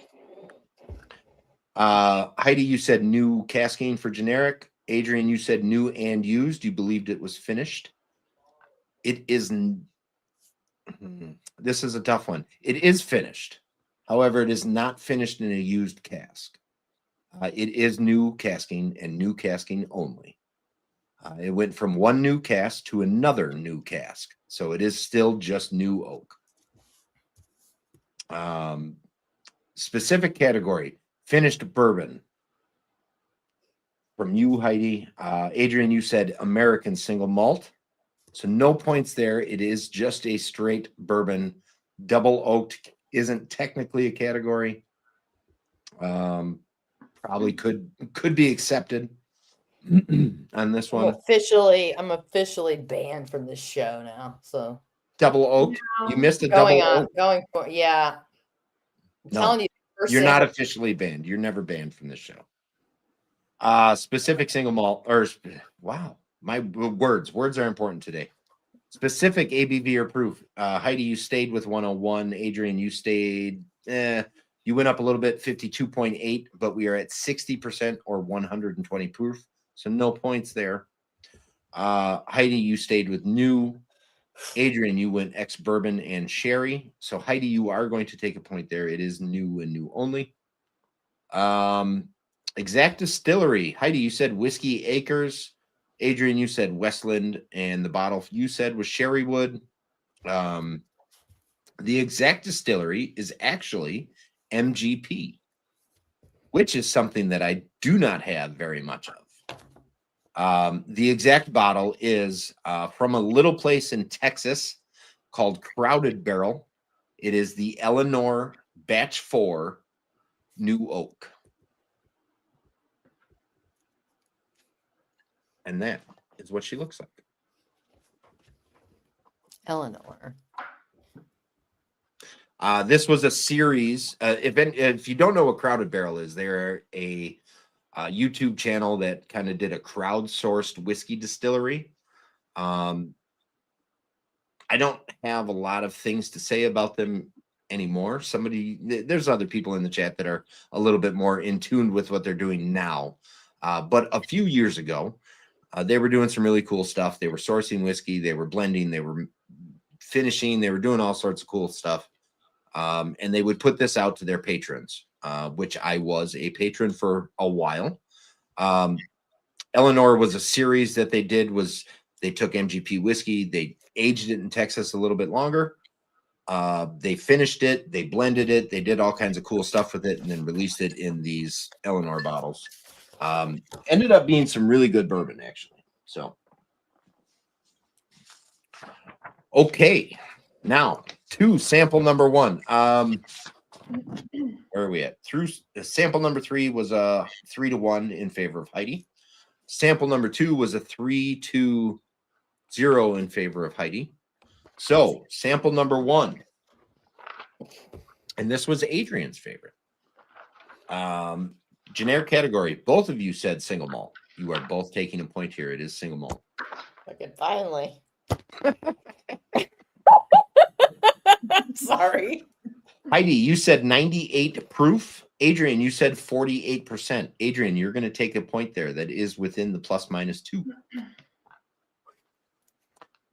Heidi, you said new casking for generic. Adrian, you said new and used. You believed it was finished. It isn't. This is a tough one. It is finished. However, it is not finished in a used cask. It is new casking and new casking only. It went from one new cask to another new cask. So it is still just new oak. Specific category, finished bourbon. From you, Heidi. Adrian, you said American single malt. So no points there. It is just a straight bourbon. Double oaked isn't technically a category. Probably could be accepted on this one. I'm officially banned from this show now. So double oaked. You missed a double oak. Going for yeah. I'm telling you, you're not officially banned. You're never banned from this show. Specific single malt or wow, my words are important today. Specific ABV or proof. Heidi, you stayed with 101. Adrian, you stayed. You went up a little bit, 52.8, but we are at 60% or 120 proof. So no points there. Heidi, you stayed with new. Adrian, you went ex-bourbon and sherry. So Heidi, you are going to take a point there. It is new and new only. Exact distillery. Heidi, you said Whiskey Acres. Adrian, you said Westland, and the bottle you said was Sherrywood. The exact distillery is actually MGP, which is something that I do not have very much of. The exact bottle is from a little place in Texas called Crowded Barrel. It is the Eleanor Batch 4 New Oak. And that is what she looks like. Eleanor. This was a series. If you don't know what Crowded Barrel is, they're a YouTube channel that kind of did a crowdsourced whiskey distillery. I don't have a lot of things to say about them anymore. There's other people in the chat that are a little bit more in tune with what they're doing now. But a few years ago, they were doing some really cool stuff. They were sourcing whiskey, they were blending, they were finishing, they were doing all sorts of cool stuff. And they would put this out to their patrons, which I was a patron for a while. Eleanor was a series that they did. They took MGP whiskey, they aged it in Texas a little bit longer. They finished it, they blended it, they did all kinds of cool stuff with it, and then released it in these Eleanor bottles. Ended up being some really good bourbon, actually. So, okay, now to sample number 1. Where are we at? Through sample number 3 was a 3-1 in favor of Heidi. Sample number 2 was a 3-0 in favor of Heidi. So sample number 1, and this was Adrian's favorite. Generic category. Both of you said single malt. You are both taking a point here. It is single malt. Fucking finally. I'm sorry. Heidi, you said 98 proof. Adrian, you said 48%. Adrian, you're going to take a point there. That is within the ±2.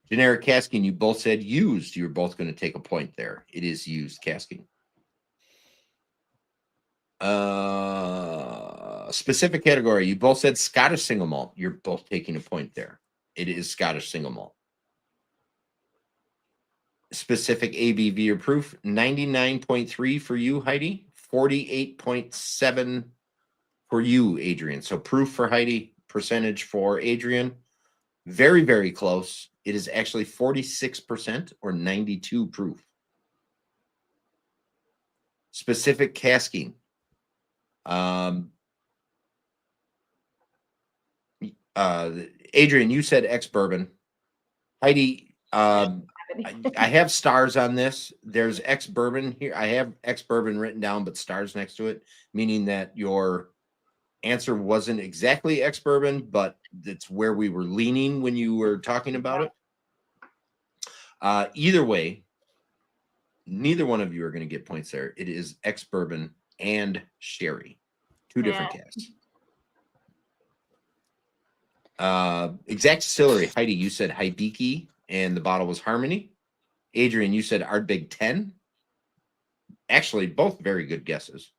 Generic casking, you both said used. You're both going to take a point there. It is used casking. Specific category, you both said Scottish single malt. You're both taking a point there. It is Scottish single malt. Specific ABV or proof, 99.3 for you, Heidi. 48.7 for you, Adrian. So proof for Heidi, percentage for Adrian. Very, very close. It is actually 46% or 92 proof. Specific casking. Adrian, you said ex-bourbon. Heidi, I have stars on this. There's ex-bourbon here. I have ex-bourbon written down, but stars next to it, meaning that your answer wasn't exactly ex-bourbon, but it's where we were leaning when you were talking about it. Either way, neither one of you are going to get points there. It is ex-bourbon and sherry. Two different casks. Exact distillery. Heidi, you said Hibiki, and the bottle was Harmony. Adrian, you said Ardbeg 10. Actually, both very good guesses.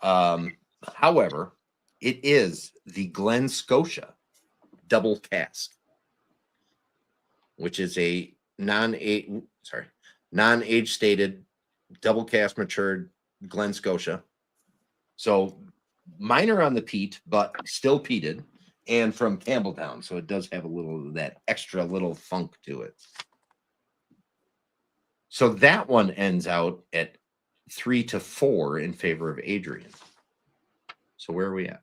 However, it is the Glen Scotia double cask, which is a non-age stated double cask matured Glen Scotia. So minor on the peat, but still peated, and from Campbelltown. So it does have a little of that extra little funk to it. So that one ends out at 3-4 in favor of Adrian. So where are we at?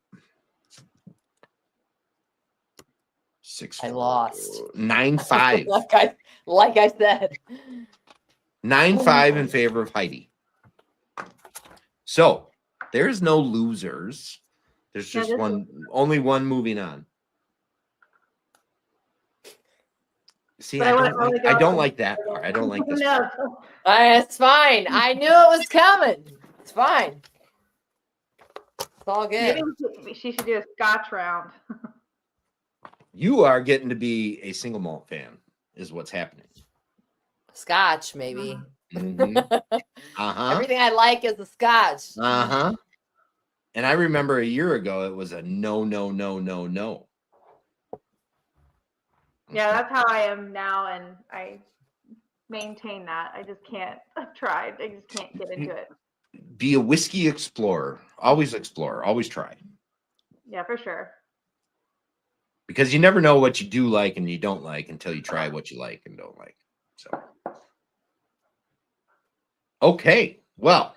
6. I lost. 9-5. like I said. 9-5 in favor of Heidi. So there's no losers. There's just only one moving on. See, I don't like that part. I don't like this part. It's fine. I knew it was coming. It's fine. It's all good. Maybe she should do a Scotch round. You are getting to be a single malt fan, is what's happening. Scotch, maybe. Mm-hmm. Everything I like is a Scotch. And I remember a year ago, it was a no. Yeah, that's how I am now, and I maintain that. I just can't. I've tried. I just can't get into it. Be a whiskey explorer. Always explore. Always try. Yeah, for sure. Because you never know what you do like and you don't like until you try what you like and don't like. So, okay. Well,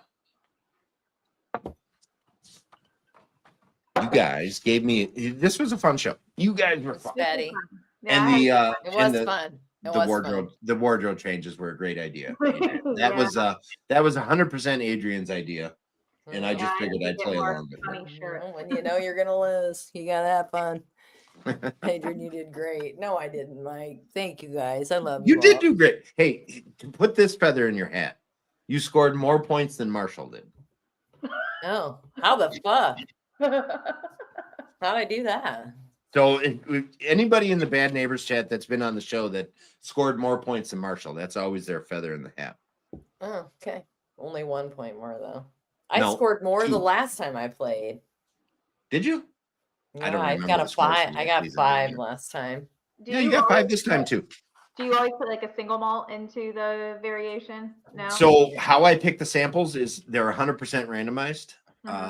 you guys gave me. This was a fun show. You guys were fun. Betty. And it was fun. The wardrobe changes were a great idea. That was 100% Adrian's idea. and I just figured I'd play along with it. When you know you're gonna lose, you gotta have fun. Adrian, you did great. No, I didn't, Mike. Thank you guys. I love you. You did do great. Hey, to put this feather in your hat, you scored more points than Marshall did. Oh, how the fuck? How'd I do that? So anybody in the Bad Neighbors chat that's been on the show that scored more points than Marshall, that's always their feather in the hat. Oh, okay. Only 1 point more though. I scored more the last time I played. Did you? Yeah, I don't remember. I got a 5. I got 5 last time. Yeah, you got 5 this time too. Do you always put like a single malt into the variation? No. So how I pick the samples is they're 100% randomized.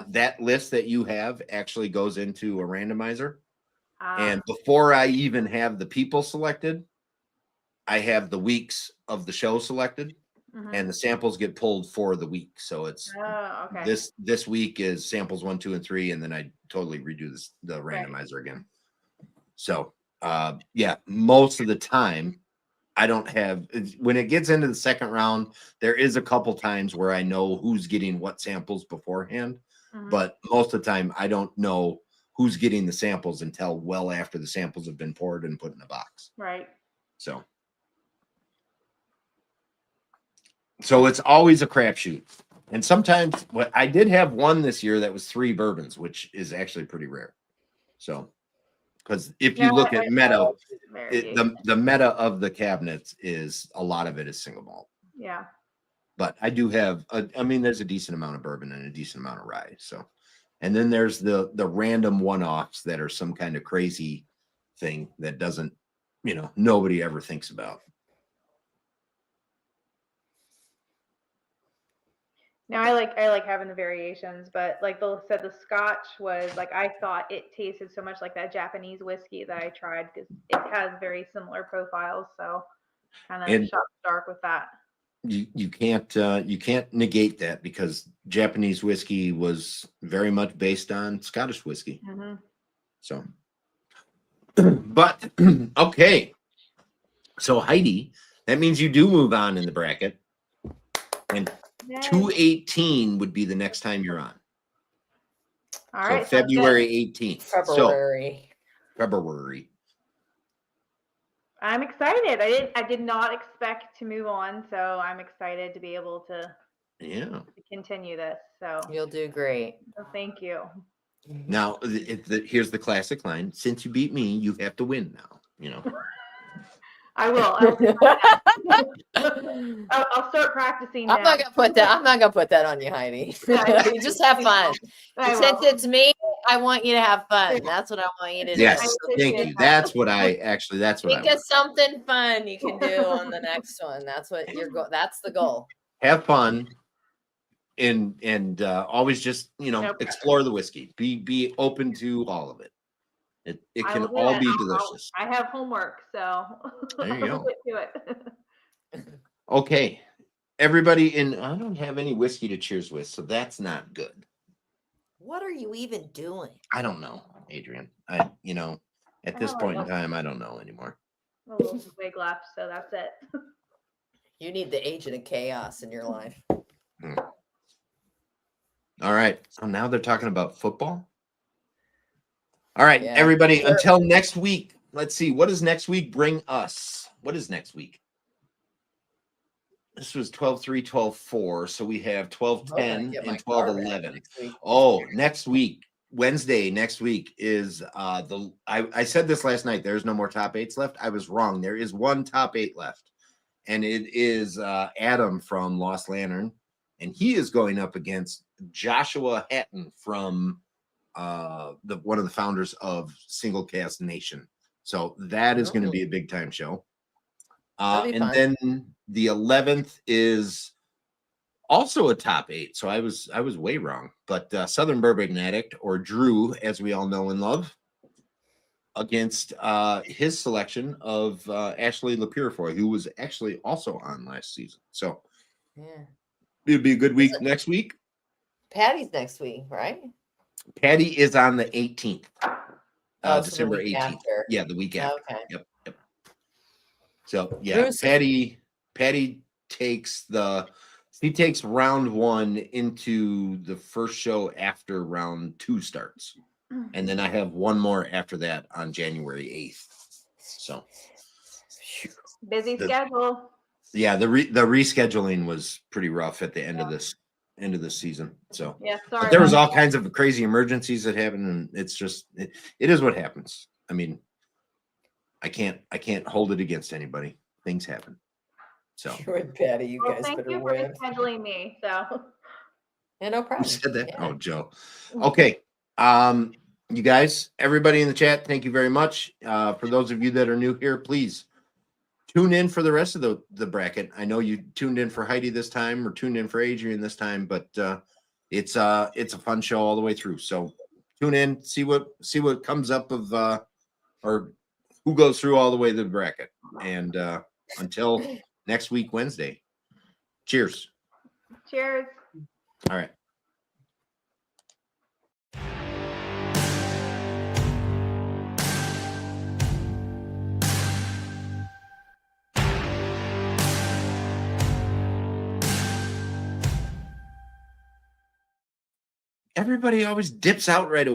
That list that you have actually goes into a randomizer. And before I even have the people selected, I have the weeks of the show selected, and the samples get pulled for the week. So it's this week is samples 1, 2, and 3, and then I totally redo the randomizer again. So yeah, most of the time I don't have, when it gets into the second round, there is a couple times where I know who's getting what samples beforehand, but most of the time I don't know who's getting the samples until well after the samples have been poured and put in a box. Right. So it's always a crapshoot. And sometimes I did have one this year that was 3 bourbons, which is actually pretty rare. So, because if you look at meta, the meta of the cabinets is a lot of it is single malt. Yeah. But I do have, I mean, there's a decent amount of bourbon and a decent amount of rye. So, and then there's the random one-offs that are some kind of crazy thing that doesn't, nobody ever thinks about. Now I like having the variations, but like Bill said, the Scotch was like, I thought it tasted so much like that Japanese whiskey that I tried because it has very similar profiles. So kind of shot dark with that. You can't negate that because Japanese whiskey was very much based on Scottish whiskey. So, but okay. So Heidi, that means you do move on in the bracket, and 218 would be the next time you're on. All right. So February 18th. February. I'm excited. I did not expect to move on, so I'm excited to be able to continue this. So you'll do great. So thank you. Now, here's the classic line: since you beat me, you have to win now. I will. I'll start practicing. I'm not gonna put that on you, Heidi. You just have fun. Since it's me, I want you to have fun. That's what I want you to do. Yes, thank you. That's what I think of something fun you can do on the next one. That's what that's the goal. Have fun and always just explore the whiskey. Be open to all of it. It can all be delicious. I have homework, so there you go. Get to it. Okay, everybody, I don't have any whiskey to cheers with, so that's not good. What are you even doing? I don't know, Adrian. At this point in time, I don't know anymore. A little wig left, so that's it. You need the agent of chaos in your life. All right. So now they're talking about football. All right, everybody, until next week, let's see. What does next week bring us? What is next week? This was 12-3, 12-4. So we have 12-10 and 12-11. Oh, next week, Wednesday, next week is I said this last night. There's no more top 8s left. I was wrong. There is one top 8 left. And it is Adam from Lost Lantern. And he is going up against Joshua Hatton from one of the founders of Single Cast Nation. So that is going to be a big time show. And then the 11th is also a top 8. So I was way wrong, but Southern Bourbon Addict, or Drew, as we all know and love, against his selection of Ashley LaPurifoy, who was actually also on last season. So it'll be a good week next week. Patty's next week, right? Patty is on the 18th, December 18th. After. Yeah, the week after. Okay. Yep. So yeah, Patty takes the She takes round 1 into the first show after round 2 starts. And then I have one more after that on January 8th. So busy schedule. Yeah, the rescheduling was pretty rough at the end of this season. So yeah, sorry. But there was all kinds of crazy emergencies that happened, and it's just it is what happens. I mean, I can't hold it against anybody. Things happen. So you and Patty, you guys thank better you for win. Rescheduling me. So yeah, no problem. Who said that? Yeah. Oh, Joe. Okay. You guys, everybody in the chat, thank you very much. For those of you that are new here, please tune in for the rest of the bracket. I know you tuned in for Heidi this time or tuned in for Adriane this time, but it's a fun show all the way through. So tune in, see what comes up of or who goes through all the way to the bracket. And until next week, Wednesday. Cheers. cheers. All right. Everybody always dips out right away.